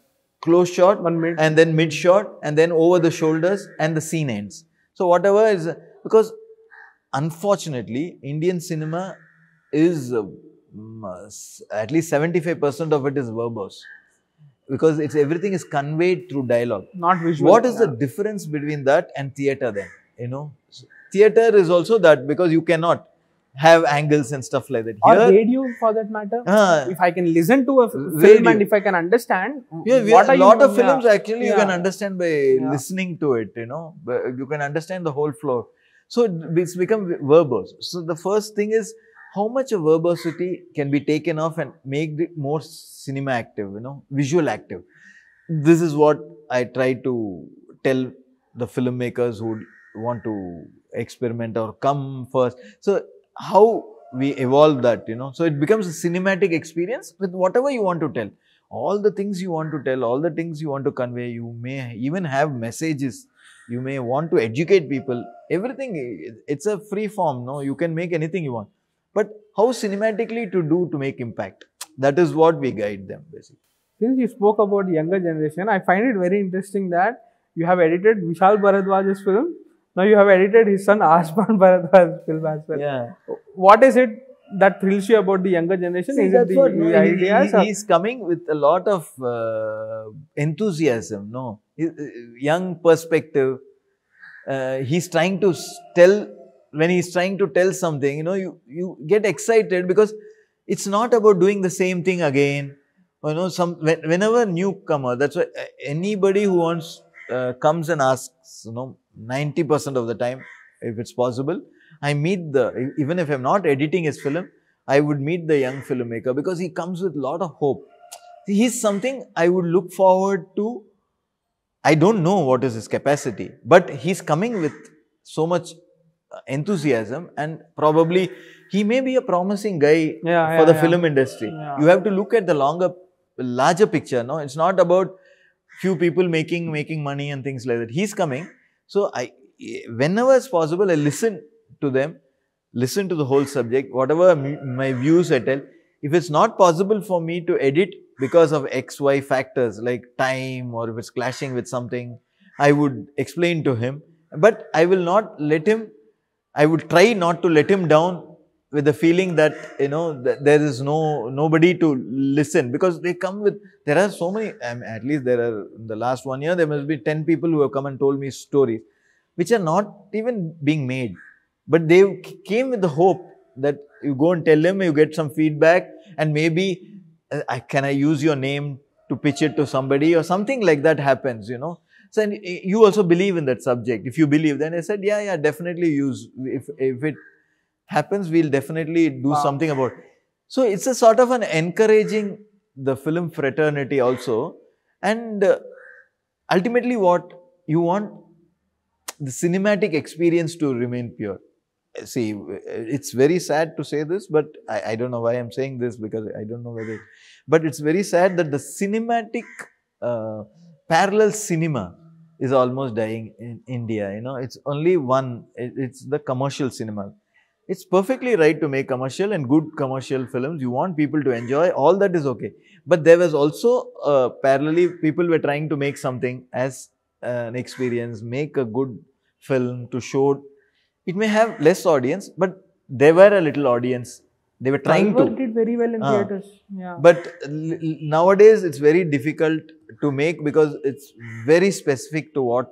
close shot, and then mid shot, and then over the shoulders, and the scene ends. So whatever is, because unfortunately, Indian cinema is at least 75% of it is verbose. Because everything is conveyed through dialogue. Not visual. What is the difference between that and theatre then? You know, theatre is also that, because you cannot have angles and stuff like that. Or radio for that matter. If I can listen to a film and if I can understand, what are a lot of films actually you can understand by listening to it, you know. You can understand the whole flow. So it's become verbose. So the first thing is how much of verbosity can be taken off and make it more cinema active, you know, visual active. This is what I try to tell the filmmakers who want to experiment or come first. So how we evolve that, you know. So it becomes a cinematic experience with whatever you want to tell. All the things you want to tell, all the things you want to convey, you may even have messages. You may want to educate people. Everything, it's a free form, no? You can make anything you want. But how cinematically to do to make impact? That is what we guide them, basically. Since you spoke about the younger generation, I find it very interesting that you have edited Vishal Bharadwaj's film. Now you have edited his son Ashman Bharadwaj's film as well. Yeah. What is it that thrills you about the younger generation? See, is it the ideas? He's coming with a lot of enthusiasm, no? Young perspective. He's trying to tell, when he's trying to tell something, you know, you get excited because it's not about doing the same thing again. You know, whenever newcomer, that's why anybody who wants, comes and asks, you know, 90% of the time, if it's possible, I meet even if I'm not editing his film, I would meet the young filmmaker because he comes with a lot of hope. He's something I would look forward to. I don't know what is his capacity, but he's coming with so much enthusiasm, and probably he may be a promising guy for the film industry. You have to look at the larger picture, no? It's not about few people making money and things like that. He's coming. So whenever it's possible, I listen to them, listen to the whole subject, whatever my views I tell. If it's not possible for me to edit because of X, Y factors like time, or if it's clashing with something, I would explain to him. But I will not let him, I would try not to let him down with the feeling that, you know, that there is nobody to listen, because they come with, there are so many, at least there are, in the last 1 year, there must be 10 people who have come and told me stories, which are not even being made. But they came with the hope that you go and tell them, you get some feedback, and maybe, can I use your name to pitch it to somebody, or something like that happens, you know. So, and you also believe in that subject. If you believe, then I said, yeah, definitely use, if it happens, we'll definitely do something about it. So, it's a sort of an encouraging the film fraternity also. And ultimately what you want, the cinematic experience to remain pure. See, it's very sad to say this, but I don't know why I'm saying this, because I don't know whether, but it's very sad that the cinematic parallel cinema is almost dying in India. You know, it's only one, it's the commercial cinema. It's perfectly right to make commercial and good commercial films. You want people to enjoy, all that is okay. But there was also parallelly, people were trying to make something as an experience, make a good film to show. It may have less audience, but there were a little audience. They were trying Talvar to. did very well in theatres. Yeah. But nowadays, it's very difficult to make, because it's very specific to what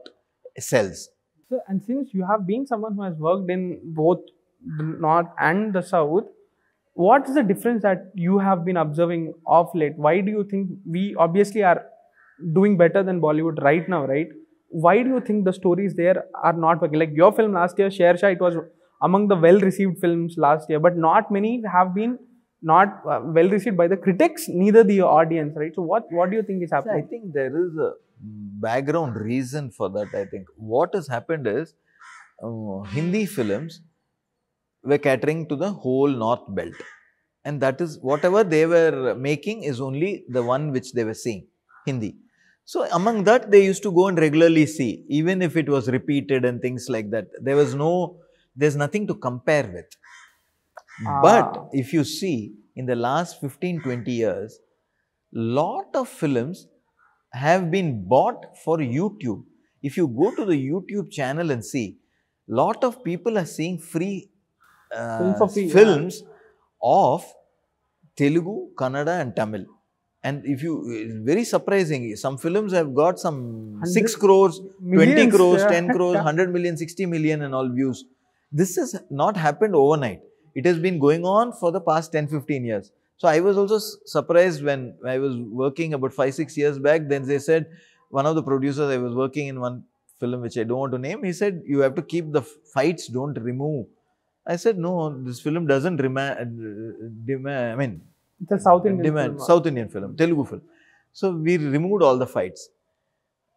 sells. So, and since you have been someone who has worked in both the north and the south, what is the difference that you have been observing of late? Why do you think we obviously are doing better than Bollywood right now, right? Why do you think the stories there are not working? Like your film last year, Sher Shah, it was among the well-received films last year, but not many have been not well-received by the critics, neither the audience, right? So what do you think is happening? I think there is a background reason for that. I think what has happened is Hindi films were catering to the whole north belt, and that is whatever they were making is only the one which they were seeing, Hindi. So, among that, they used to go and regularly see, even if it was repeated and things like that. There's nothing to compare with. But if you see, in the last 15-20 years, lot of films have been bought for YouTube. If you go to the YouTube channel and see, lot of people are seeing free films of Telugu, Kannada and Tamil. And if you, it's very surprising, some films have got some 6 crores, millions, 20 crores, 10 crores, 100 million, 60 million and all views. This has not happened overnight. It has been going on for the past 10-15 years. So I was also surprised when I was working about 5-6 years back. Then they said, one of the producers, I was working in one film which I don't want to name, he said, you have to keep the fights, don't remove. I said, no, this film doesn't it's a South Indian film. South Indian film, Telugu film. So we removed all the fights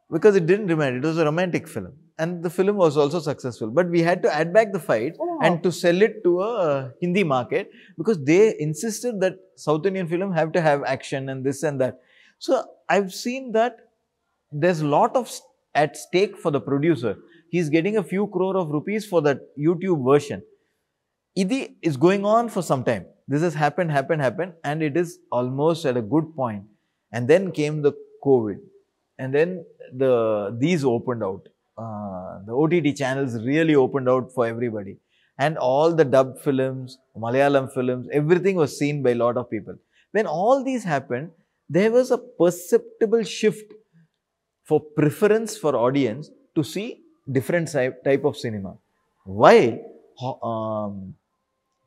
because it didn't demand. It was a romantic film, and the film was also successful. But we had to add back the fights and to sell it to a Hindi market, because they insisted that South Indian film have to have action and this and that. So I've seen that there's a lot of at stake for the producer. He's getting a few crore of rupees for that YouTube version. Idi is going on for some time. This has happened, and it is almost at a good point. And then came the COVID, and then these opened out. The OTT channels really opened out for everybody, and all the dubbed films, Malayalam films, everything was seen by a lot of people. When all these happened, there was a perceptible shift for preference for audience to see different type of cinema. While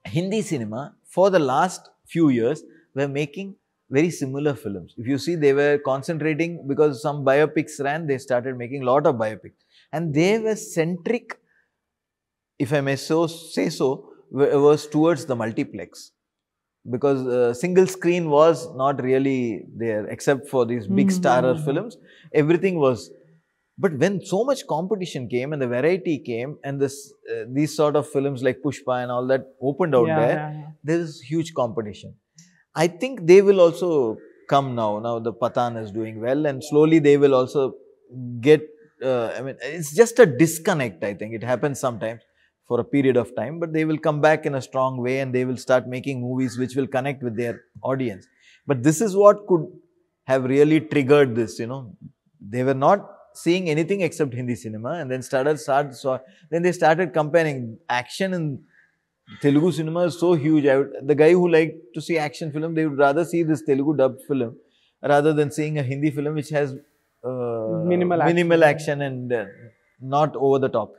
Hindi cinema for the last few years were making very similar films. If you see, they were concentrating, because some biopics ran, they started making a lot of biopics. And they were centric, if I may say so, was towards the multiplex. Because single screen was not really there, except for these big starrer films. Everything was. But when so much competition came and the variety came, and these sort of films like Pushpa and all that opened out there is huge competition. I think they will also come now. Now the Pathan is doing well, and slowly they will also get, it's just a disconnect, I think. It happens sometimes for a period of time, but they will come back in a strong way, and they will start making movies which will connect with their audience. But this is what could have really triggered this, They were not seeing anything except Hindi cinema, and then then they started comparing action in Telugu cinema is so huge. The guy who liked to see action film, they would rather see this Telugu dubbed film rather than seeing a Hindi film which has minimal action and not over the top.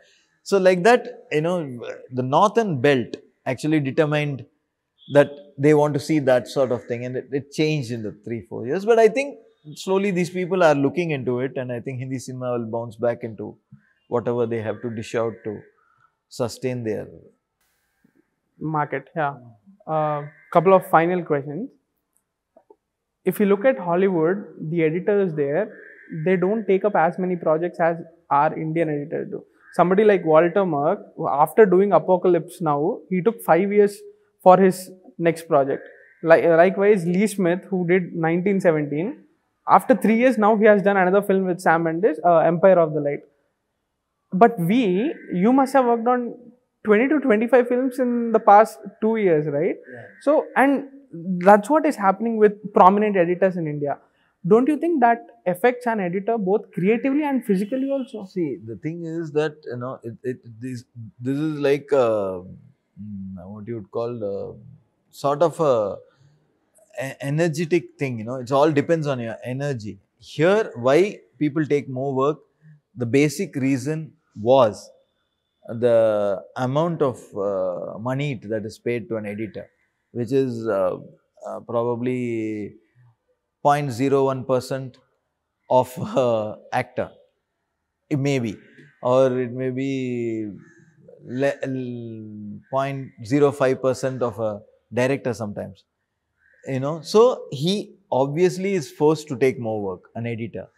So like that, the northern belt actually determined that they want to see that sort of thing, and it changed in the 3-4 years. But I think slowly these people are looking into it, and I think Hindi cinema will bounce back into whatever they have to dish out to sustain their market. Yeah. Couple of final questions. If you look at Hollywood, the editors there, they don't take up as many projects as our Indian editors do. Somebody like Walter Merck, after doing Apocalypse Now, he took 5 years for his next project. Likewise, Lee Smith, who did 1917, after 3 years now he has done another film with Sam Mendes, Empire of the Light. But you must have worked on 20 to 25 films in the past 2 years, right? Yeah. So, and that's what is happening with prominent editors in India. Don't you think that affects an editor both creatively and physically also? See, the thing is that, this is like, what you would call, sort of a energetic thing, it all depends on your energy. Here, why people take more work, the basic reason was the amount of money that is paid to an editor, which is probably 0.01% of actor. It may be, or it may be 0.05% of a director sometimes. So he obviously is forced to take more work, an editor,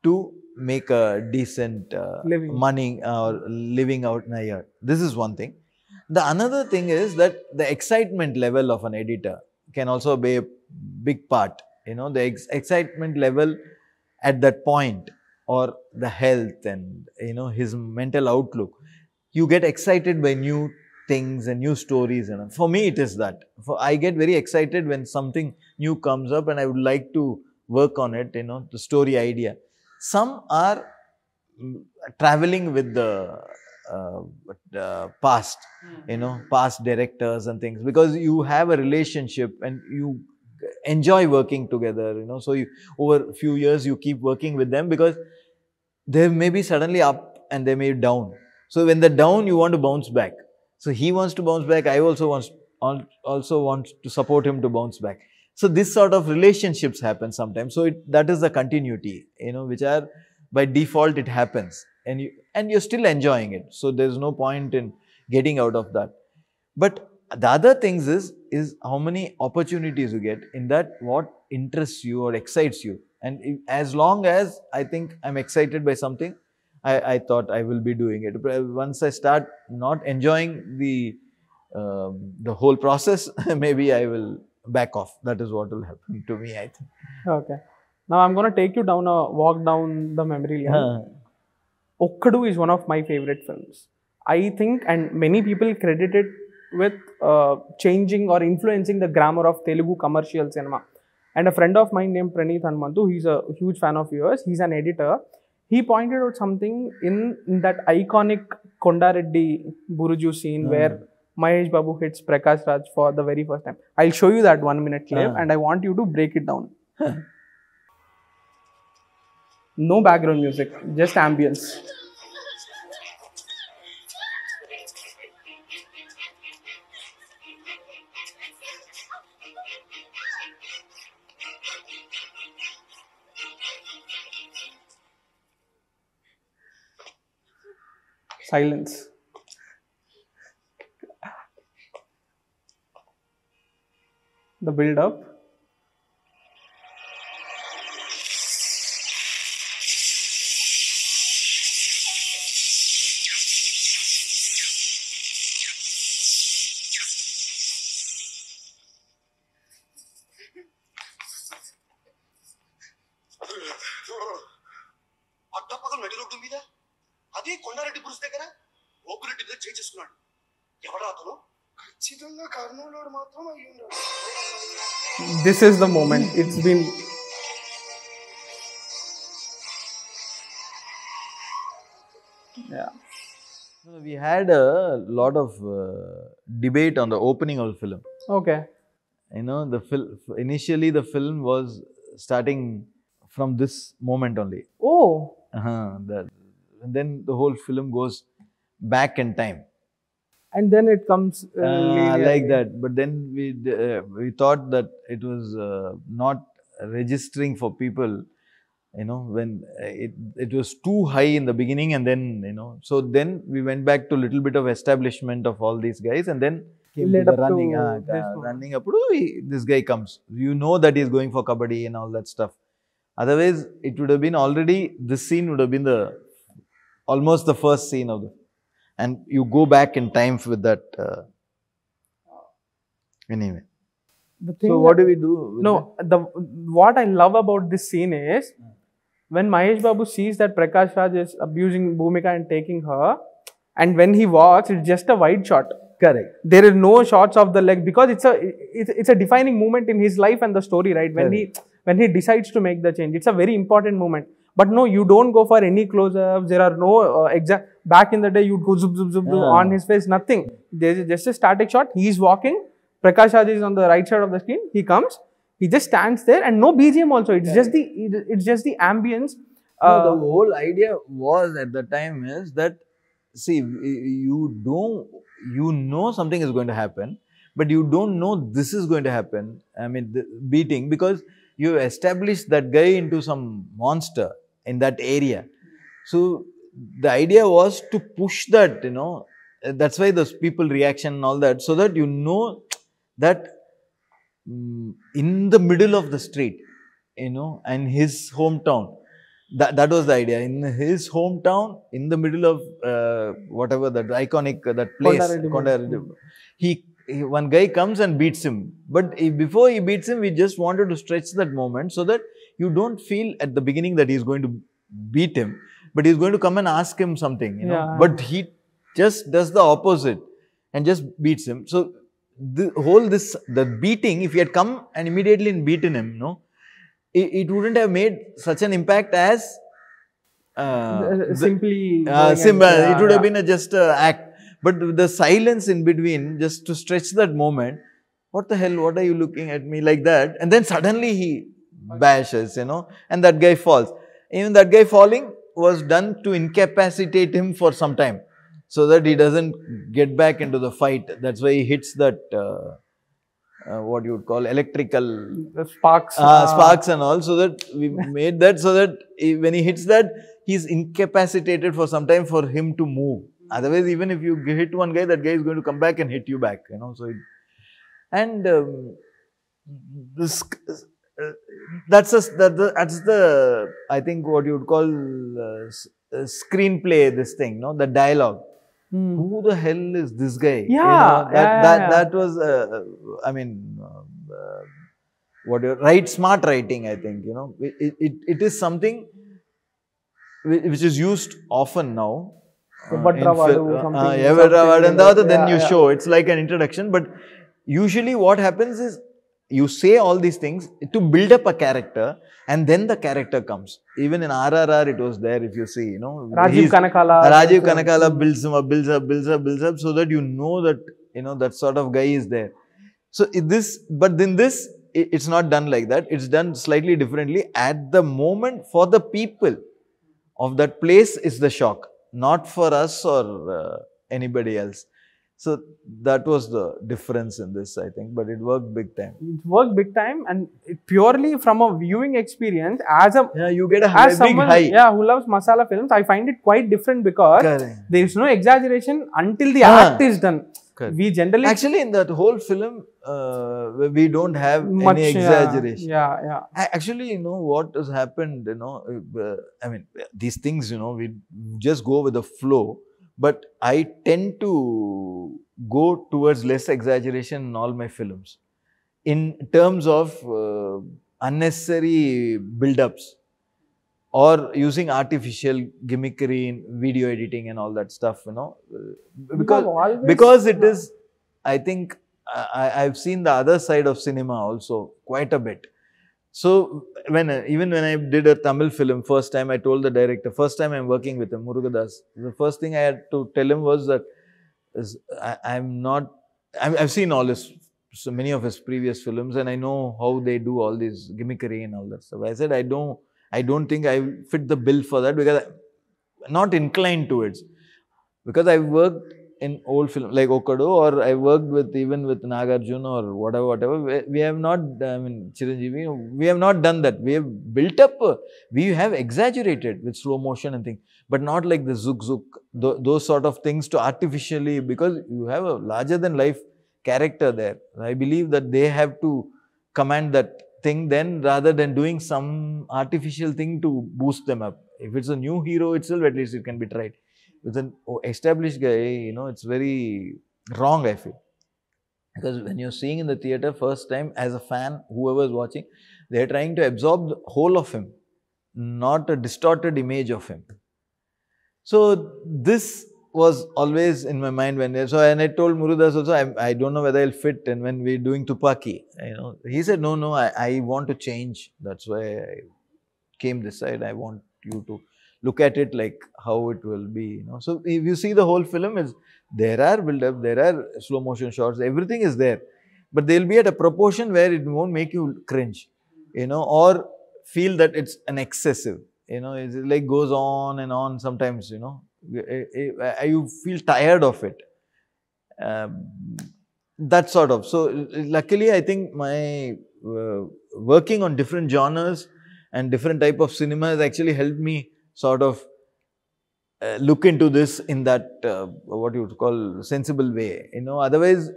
to make a decent money or living out in a year. This is one thing. The another thing is that the excitement level of an editor can also be a big part. The excitement level at that point, or the health and his mental outlook. You get excited by new things and new stories. And for me, it is that. I get very excited when something new comes up and I would like to work on it. The story idea. Some are traveling with the past, past directors and things, because you have a relationship and you enjoy working together, so over a few years you keep working with them, because they may be suddenly up and they may be down. So when they're down, you want to bounce back. So he wants to bounce back. I also want to support him to bounce back. So this sort of relationships happen sometimes. So that is the continuity, which are by default it happens, and you're still enjoying it. So there's no point in getting out of that. But the other things is how many opportunities you get in that, what interests you or excites you. And as long as I think I'm excited by something, I thought I will be doing it. But once I start not enjoying the whole process, maybe I will back off. That is what will happen to me, I think. Okay. Now I'm going to take you down a walk down the memory lane. Okkadu is one of my favorite films. I think, and many people credit it with changing or influencing the grammar of Telugu commercial cinema. And a friend of mine named Praneeth Hanumantu, he's a huge fan of yours. He's an editor. He pointed out something in that iconic Kondareddy Buruju scene where Mahesh Babu hits Prakash Raj for the very first time. I'll show you that 1 minute clip and I want you to break it down. No background music, just ambience. Silence. The build up. This is the moment. It's been. Yeah. We we had a lot of debate on the opening of the film. Okay. You know, initially the film was starting from this moment only. Oh. And then the whole film goes back in time. And then it comes like that. But then we thought that it was not registering for people, you know, when it was too high in the beginning, and then, you know, so then we went back to a little bit of establishment of all these guys, and then came to the running up. This guy comes. You know that he's going for kabaddi and all that stuff. Otherwise, it would have been already, this scene would have been almost the first scene of the, and you go back in time with that. Anyway. So what do we do? What I love about this scene is when Mahesh Babu sees that Prakash Raj is abusing Bhumika and taking her, and when he walks, it's just a wide shot. Correct. There is no shots of the leg, because it's a defining moment in his life and the story, right? When he decides to make the change, it's a very important moment. But no, you don't go for any close-ups. There are no exact. Back in the day, you'd go zoom, zoom, zoom on his face. Nothing. There's just a static shot. He's walking. Prakash Raj is on the right side of the screen. He comes. He just stands there, and no BGM also. It's just the ambience. The whole idea was at the time is that, see, you know something is going to happen, but you don't know this is going to happen. I mean, the beating, because you established that guy into some monster in that area. So the idea was to push that, you know, that's why those people reaction and all that, so that you know that in the middle of the street, you know, and his hometown, that was the idea. In his hometown, in the middle of whatever that iconic that place, one guy comes and beats him. But before he beats him, we just wanted to stretch that moment so that you don't feel at the beginning that he's going to beat him, but he's going to come and ask him something, you know. But he just does the opposite and just beats him. So the beating, if he had come and immediately beaten him, no, it wouldn't have made such an impact as simply. It would have been just an act. But the silence in between, just to stretch that moment, what the hell, what are you looking at me like that? And then suddenly he bashes, you know, and that guy falls. Even that guy falling was done to incapacitate him for some time, so that he doesn't get back into the fight. That's why he hits that, what you would call electrical sparks. Sparks and all, so that we made that so that when he hits that, he's incapacitated for some time for him to move. Otherwise, even if you hit one guy, that guy is going to come back and hit you back, you know. So, that's the I think what you would call screenplay. This thing, no, the dialogue. Who the hell is this guy? Yeah, you know, that was I mean, smart writing. I think, you know, it is something which is used often now. Then you show, it's like an introduction. But usually what happens is you say all these things to build up a character, and then the character comes. Even in RRR it was there, if you see, you know, Rajiv Kanakala builds him up, builds up, so that you know that, you know, that sort of guy is there. So but in this, it's not done like that. It's done slightly differently. At the moment, for the people of that place is the shock, not for us or anybody else. So that was the difference in this, I think, but it worked big time. It worked big time, and purely from a viewing experience, you get a big high. Yeah, who loves masala films, I find it quite different, because there is no exaggeration until the act is done. We generally actually in that whole film we don't have any exaggeration. Actually, you know what has happened, you know, I mean, these things, you know, we just go with the flow, but I tend to go towards less exaggeration in all my films in terms of unnecessary build-ups or using artificial gimmickry in video editing and all that stuff, you know, because it is, I think, I've seen the other side of cinema also quite a bit. So even when I did a Tamil film, first time I told the director, first time I'm working with him, Murugadas, the first thing I had to tell him was that I've seen all his, so many of his previous films, and I know how they do all this gimmickry and all that stuff. I said, I don't think I fit the bill for that, because I'm not inclined to it. Because I worked in old film like Okkadu, or I worked with even with Nagarjuna or whatever. We have not, I mean, Chiranjeevi, we have not done that. We have built up, we have exaggerated with slow motion and things, but not like the zook zook, those sort of things to artificially, because you have a larger than life character there. I believe that they have to command that thing then, rather than doing some artificial thing to boost them up. If it's a new hero itself, at least it can be tried. With an established guy, you know, it's very wrong, I feel. Because when you're seeing in the theatre first time, as a fan, whoever is watching, they're trying to absorb the whole of him, not a distorted image of him. So this was always in my mind when and I told Murudas also, I don't know whether I'll fit. And when we're doing Tupaki, you know, he said, no, I want to change. That's why I came this side. I want you to look at it like how it will be, you know. So if you see the whole film, there are build-up, there are slow motion shots, everything is there, but they'll be at a proportion where it won't make you cringe, you know, or feel that it's an excessive, you know. It like goes on and on sometimes, you know. You feel tired of it. That sort of. So luckily, I think my working on different genres and different type of cinema has actually helped me sort of look into this in that what you would call sensible way, you know. Otherwise,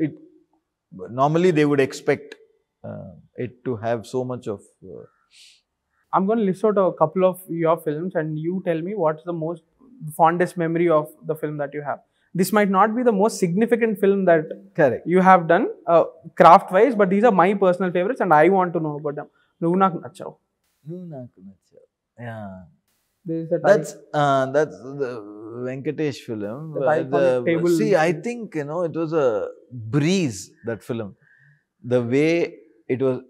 normally they would expect it to have so much of. I'm going to list out a couple of your films, and you tell me what's the fondest memory of the film that you have. This might not be the most significant film that you have done craft-wise, but these are my personal favorites, and I want to know about them. Nuvvu Nachav. Yeah. That's the Venkatesh film. Table. See, I think, you know, it was a breeze, that film. The way it was,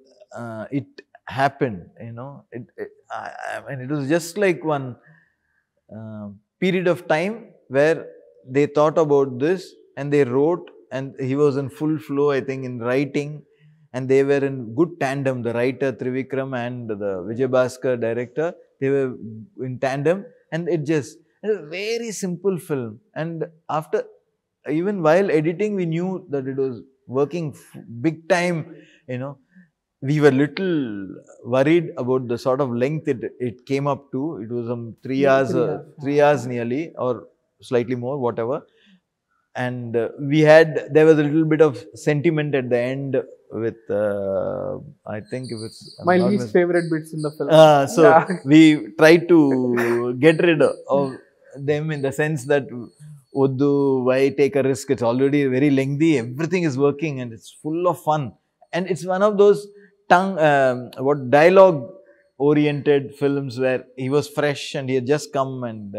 it happened, you know. I mean, it was just like one period of time where they thought about this and they wrote, and he was in full flow, I think, in writing, and they were in good tandem. The writer Trivikram and the Vijay Bhaskar director, they were in tandem, and it was a very simple film. And after, even while editing, we knew that it was working big time, you know. We were little worried about the sort of length it came up to. It was 3 hours nearly, or slightly more, whatever. And there was a little bit of sentiment at the end with, I think if it's... my least favorite bits in the film. We tried to get rid of them in the sense that, Oddu, why take a risk? It's already very lengthy, everything is working and it's full of fun. And it's one of those dialogue oriented films where he was fresh and he had just come, and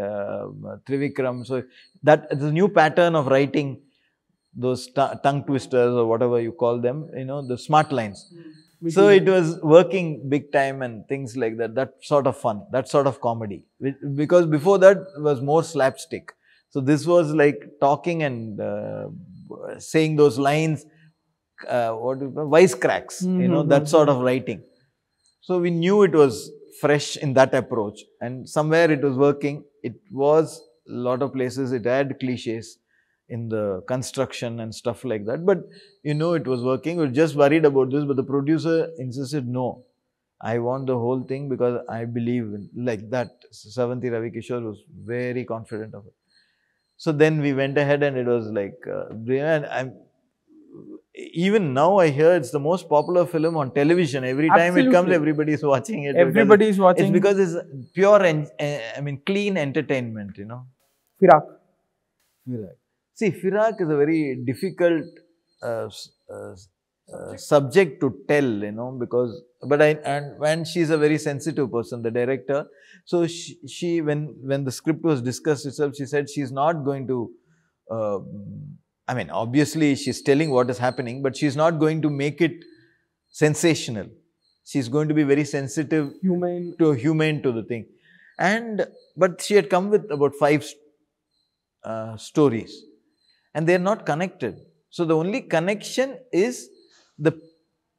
Trivikram. So that it's a new pattern of writing those tongue twisters or whatever you call them, you know, the smart lines. So it was working big time and things like that. That sort of fun, that sort of comedy. Because before that was more slapstick. So this was like talking and saying those lines, wisecracks, you know, that sort of writing. So we knew it was fresh in that approach, and somewhere it was working. It was a lot of places, it had cliches in the construction and stuff like that, but you know, it was working. We were just worried about this, but the producer insisted, no, I want the whole thing because I believe in, like that. Savanthi Ravi Kishore was very confident of it. So then we went ahead and it was like, even now I hear it's the most popular film on television. Every time it comes, everybody is watching it. Everybody is watching. It's because it's pure, clean entertainment, you know. Firaaq. See, Firaaq is a very difficult subject to tell, you know, because, when she's a very sensitive person, the director. So she when the script was discussed itself, she said she's not going to, obviously she's telling what is happening, but she's not going to make it sensational. She's going to be very sensitive, Humane. humane to the thing. But she had come with about 5 stories, and they are not connected. So the only connection is the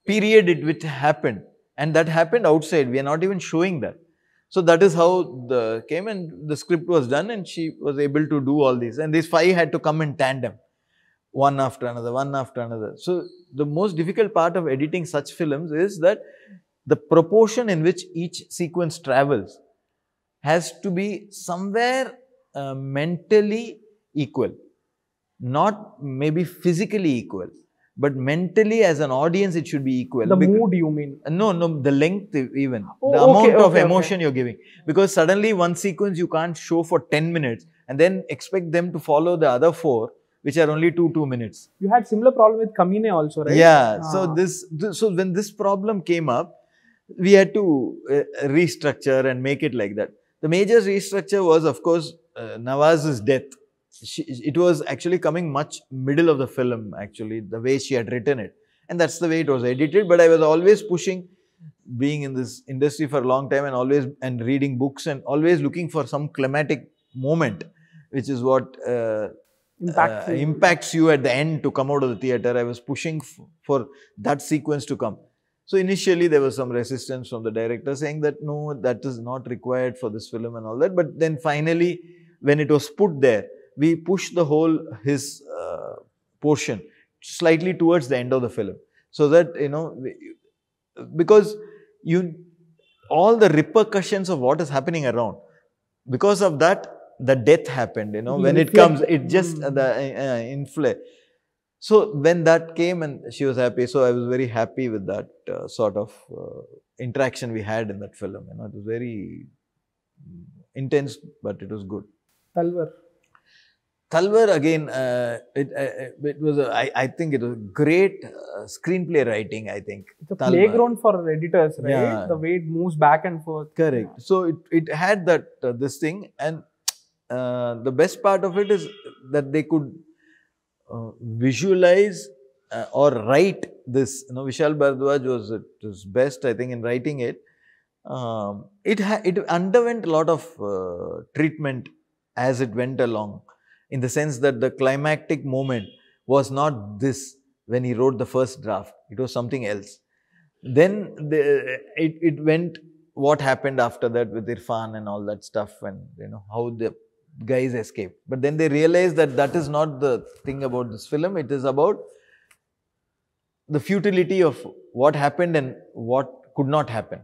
period it which happened, and that happened outside. We are not even showing that. So that is how the came, and the script was done, and she was able to do all these. And these 5 had to come in tandem, one after another, one after another. So the most difficult part of editing such films is that the proportion in which each sequence travels has to be somewhere mentally equal, not maybe physically equal, but mentally as an audience it should be equal. The mood you mean? No, the length even. Oh, the okay, amount of okay, emotion you're giving. Because suddenly one sequence you can't show for 10 minutes and then expect them to follow the other 4, which are only 2 minutes. You had similar problem with Kamine also, right? Yeah. So when this problem came up, we had to restructure and make it like that. The major restructure was, of course, Nawaz's death. It was actually coming much middle of the film, actually, the way she had written it. And that's the way it was edited. But I was always pushing, being in this industry for a long time and reading books and always looking for some climatic moment, which is what impacts you at the end to come out of the theatre. I was pushing for that sequence to come. So initially there was some resistance from the director saying that no, that is not required for this film and all that. But then finally, when it was put there, we pushed the whole his portion slightly towards the end of the film, so that because all the repercussions of what is happening around, because of that, the death happened. When it comes, it just the inflame. So when that came and she was happy, so I was very happy with that sort of interaction we had in that film. It was very intense, but it was good. Talvar again, it was I think it was great screenplay writing. I think it's a playground for editors, right? Yeah. The way it moves back and forth. Correct. Yeah. So it had that this thing, and the best part of it is that they could visualize or write this. Vishal Bhardwaj was best, I think, in writing it. It underwent a lot of treatment as it went along, in the sense that the climactic moment was not this when he wrote the first draft. It was something else. Then it went what happened after that with Irfan and all that stuff, and how the guys escaped. But then they realized that that is not the thing about this film. It is about the futility of what happened and what could not happen.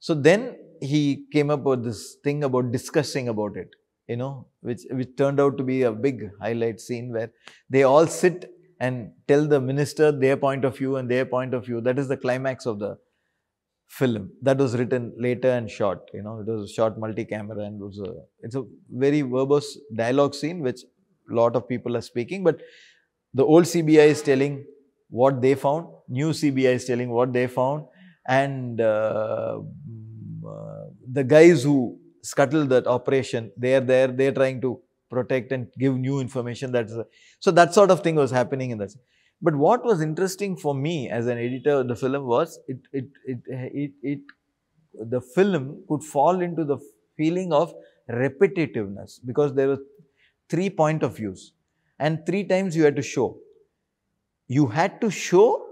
So then he came up with this thing about discussing about it, which turned out to be a big highlight scene where they all sit and tell the minister their point of view and their point of view. That is the climax of the film. That was written later and shot. It was shot multi-camera, and it's a very verbose dialogue scene which a lot of people are speaking. But the old CBI is telling what they found, new CBI is telling what they found, and the guys who scuttled that operation, they are there, they are trying to protect and give new information. So that sort of thing was happening in that. But what was interesting for me as an editor of the film was the film could fall into the feeling of repetitiveness, because there were 3 point of views and 3 times you had to show. You had to show,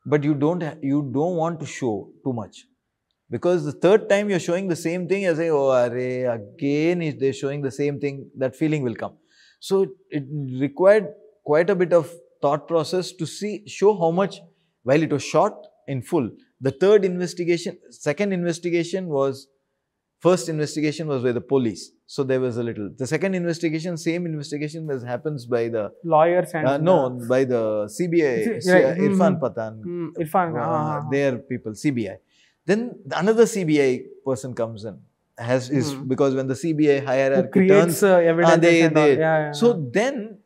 but you don't want to show too much. Because the 3rd time you're showing the same thing, you're saying, oh, again they're showing the same thing, that feeling will come. So it required quite a bit of thought process to show how much, while it was shot in full. The first investigation was by the police. So there was a little. The second investigation, same investigation happens by the lawyers and by the CBI, Irfan Pathan, their people, CBI. Then another CBI person comes in, because when the CBI hierarchy turns, evidence so then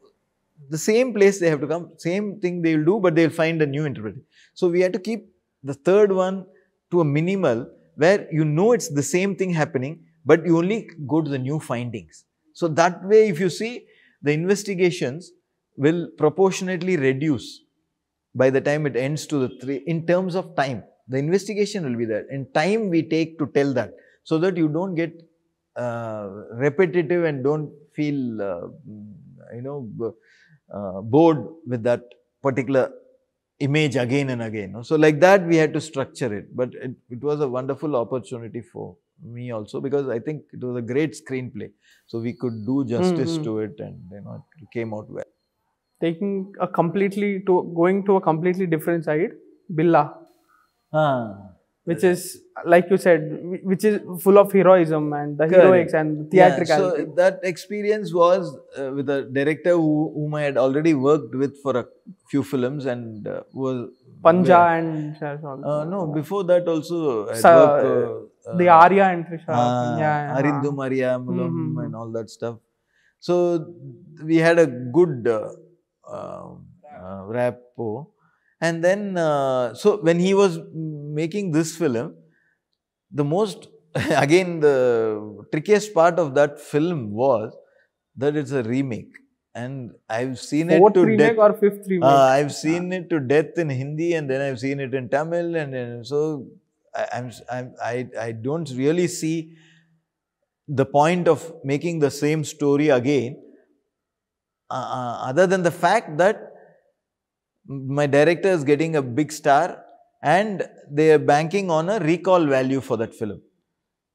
the same place they have to come, same thing they will do, but they will find a new interpretation. So we had to keep the 3rd one to a minimal, where it's the same thing happening, but you only go to the new findings. So that way, if you see, the investigations will proportionately reduce by the time it ends to the 3 in terms of time. The investigation will be there. And time we take to tell that, so that you don't get repetitive and don't feel, bored with that particular image again and again. So like that we had to structure it. But it was a wonderful opportunity for me also, because I think it was a great screenplay. So we could do justice to it, and it came out well. Going to a completely different side, Billa. Which is, like you said, which is full of heroism and the heroics and theatricality. So that experience was with a director whom I had already worked with for a few films, and was Panja and no, before that also I worked the Arya and Trisha, Arindu Maria Mulam and all that stuff. So we had a good rapport. And then, so when he was making this film, the most, again, the trickiest part of that film was that it's a remake. And I've seen it to remake or fifth remake? I've seen it to death in Hindi, and then I've seen it in Tamil, and so I don't really see the point of making the same story again, other than the fact that my director is getting a big star and they are banking on a recall value for that film.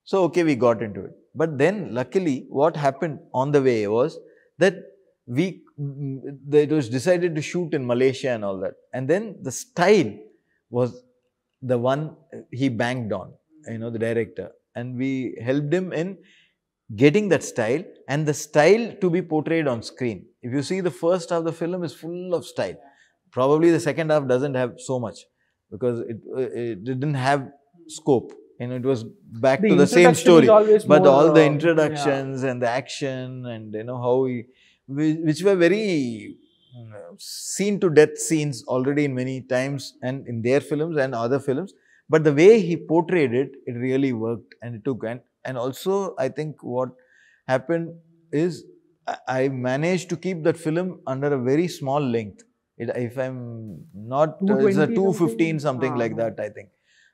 So, okay, we got into it. But then, luckily, what happened on the way was that it was decided to shoot in Malaysia and all that. And then the style was the one he banked on, the director. And we helped him in getting that style, and the style to be portrayed on screen. If you see, the first half of the film is full of style. Probably the second half doesn't have so much, because it didn't have scope. It was back to the same story. But all the introductions and the action, and how which were very scene to death scenes already in many times, and in their films and other films. But the way he portrayed it, it really worked, and it took. And also, I think what happened is I managed to keep that film under a very small length. If I'm not, it's a 215 something like that, I think,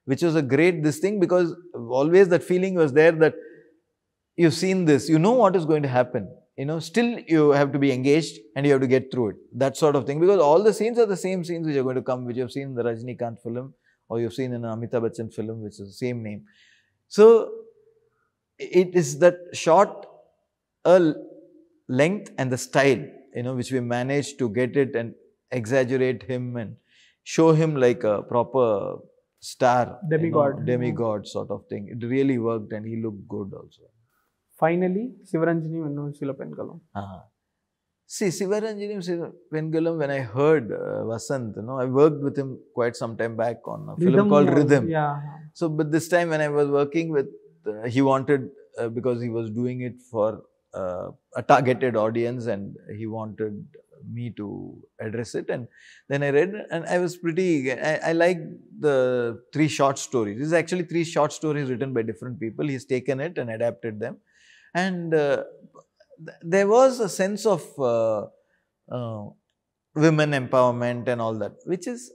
which was a great thing, because always that feeling was there that you've seen this, you know what is going to happen, still you have to be engaged and you have to get through it, that sort of thing, because all the scenes are the same scenes which are going to come, which you have seen in the Rajinikanth film, or you've seen in an Amitabh Bachchan film, which is the same name. So it is that short length and the style, which we managed to get it and exaggerate him and show him like a proper star, demigod sort of thing. It really worked, and he looked good also. Finally, Sivaranjaniyum and Sila Pengalum. See, Sivaranjaniyum, Pengalum, when I heard Vasant, I worked with him quite some time back on a film called Rhythm. So, but this time when I was working with, he wanted, because he was doing it for a targeted audience, and he wanted me to address it, and then I read, and I was I liked the 3 short stories. This is actually 3 short stories written by different people. He's taken it and adapted them, and there was a sense of women empowerment and all that, which is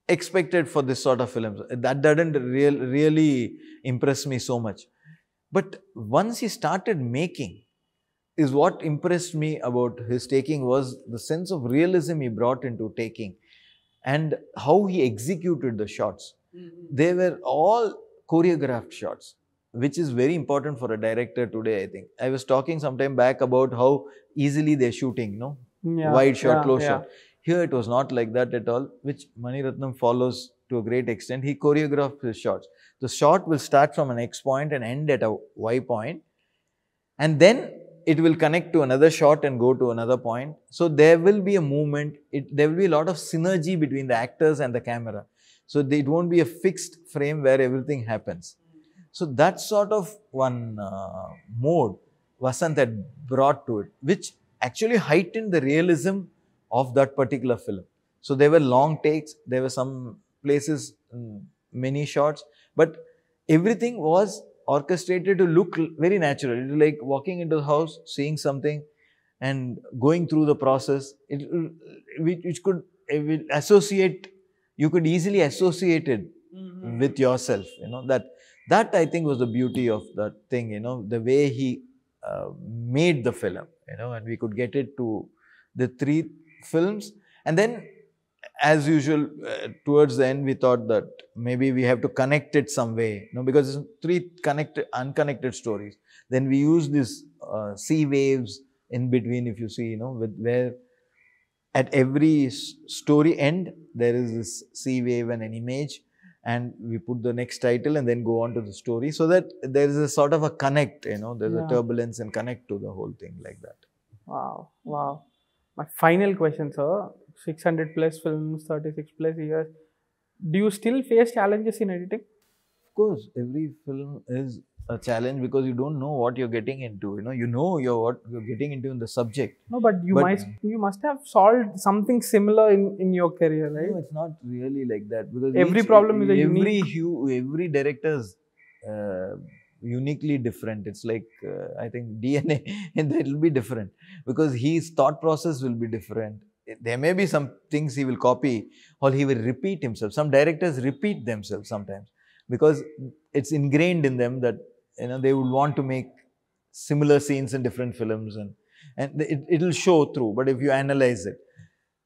expected for this sort of films. That didn't really impress me so much. But once he started making, is what impressed me about his taking was the sense of realism he brought into taking, and how he executed the shots. They were all choreographed shots, which is very important for a director today, I think. I was talking some time back about how easily they're shooting, wide shot, close shot. Here it was not like that at all, which Mani Ratnam follows to a great extent. He choreographed his shots. The shot will start from an X point and end at a Y point, and then it will connect to another shot and go to another point. So there will be a movement. There will be a lot of synergy between the actors and the camera. So it won't be a fixed frame where everything happens. So that sort of one mode Vasant had brought to it, which actually heightened the realism of that particular film. So there were long takes, there were some places, many shots, but everything was orchestrated to look very natural. It was like walking into the house, seeing something and going through the process. Which could associate, you could easily associate it with yourself, you know, that I think was the beauty of that thing, you know, the way he made the film, you know, and we could get it to the 3 films. And then, as usual, towards the end, we thought that maybe we have to connect it some way, you know, because it's 3 unconnected stories. Then we use these sea waves in between, if you see, you know, where at every story end, there is this sea wave and an image, and we put the next title and then go on to the story, so that there is a sort of a connect, you know, there's a turbulence and connect to the whole thing like that. Wow, wow. My final question, sir. 600 plus films, 36 plus years. Do you still face challenges in editing? Of course, every film is a challenge because you don't know what you're getting into. You know what you're getting into in the subject. No, but you must have solved something similar in your career, right? No, it's not really like that, because every problem is a unique. Every director is uniquely different. It's like I think DNA, and that will be different because his thought process will be different. There may be some things he will copy, or he will repeat himself. Some directors repeat themselves sometimes because it's ingrained in them that, you know, they would want to make similar scenes in different films, and it will show through. But if you analyze it,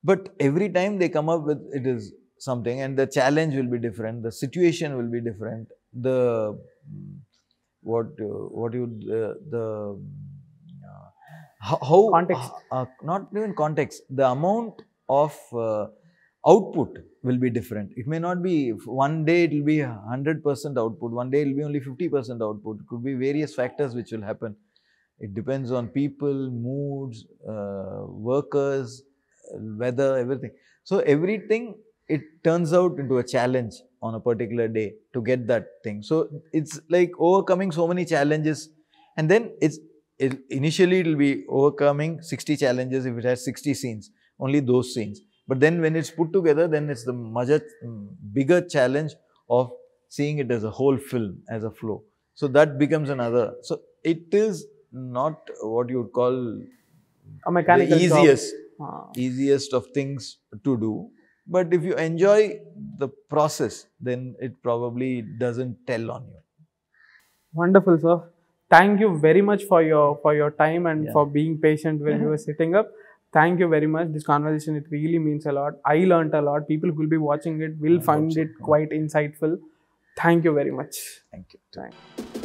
but every time they come up with it is something, and the challenge will be different, the situation will be different, the how context, not even context, the amount of output will be different. It may not be one day it will be 100% output, one day it will be only 50% output. It could be various factors which will happen. It depends on people, moods, workers, weather, everything. So everything, it turns out into a challenge on a particular day to get that thing. So it's like overcoming so many challenges, and then initially it will be overcoming 60 challenges if it has 60 scenes, only those scenes. But then when it's put together, then it's the much bigger challenge of seeing it as a whole film, as a flow. So that becomes another. So it is not what you would call a mechanical easiest of things to do. But if you enjoy the process, then it probably doesn't tell on you. Wonderful, sir. Thank you very much for your time and for being patient when you were sitting up. Thank you very much. This conversation, it really means a lot. I learned a lot. People who will be watching it will find it quite insightful. Thank you very much. Thank you. Thank you.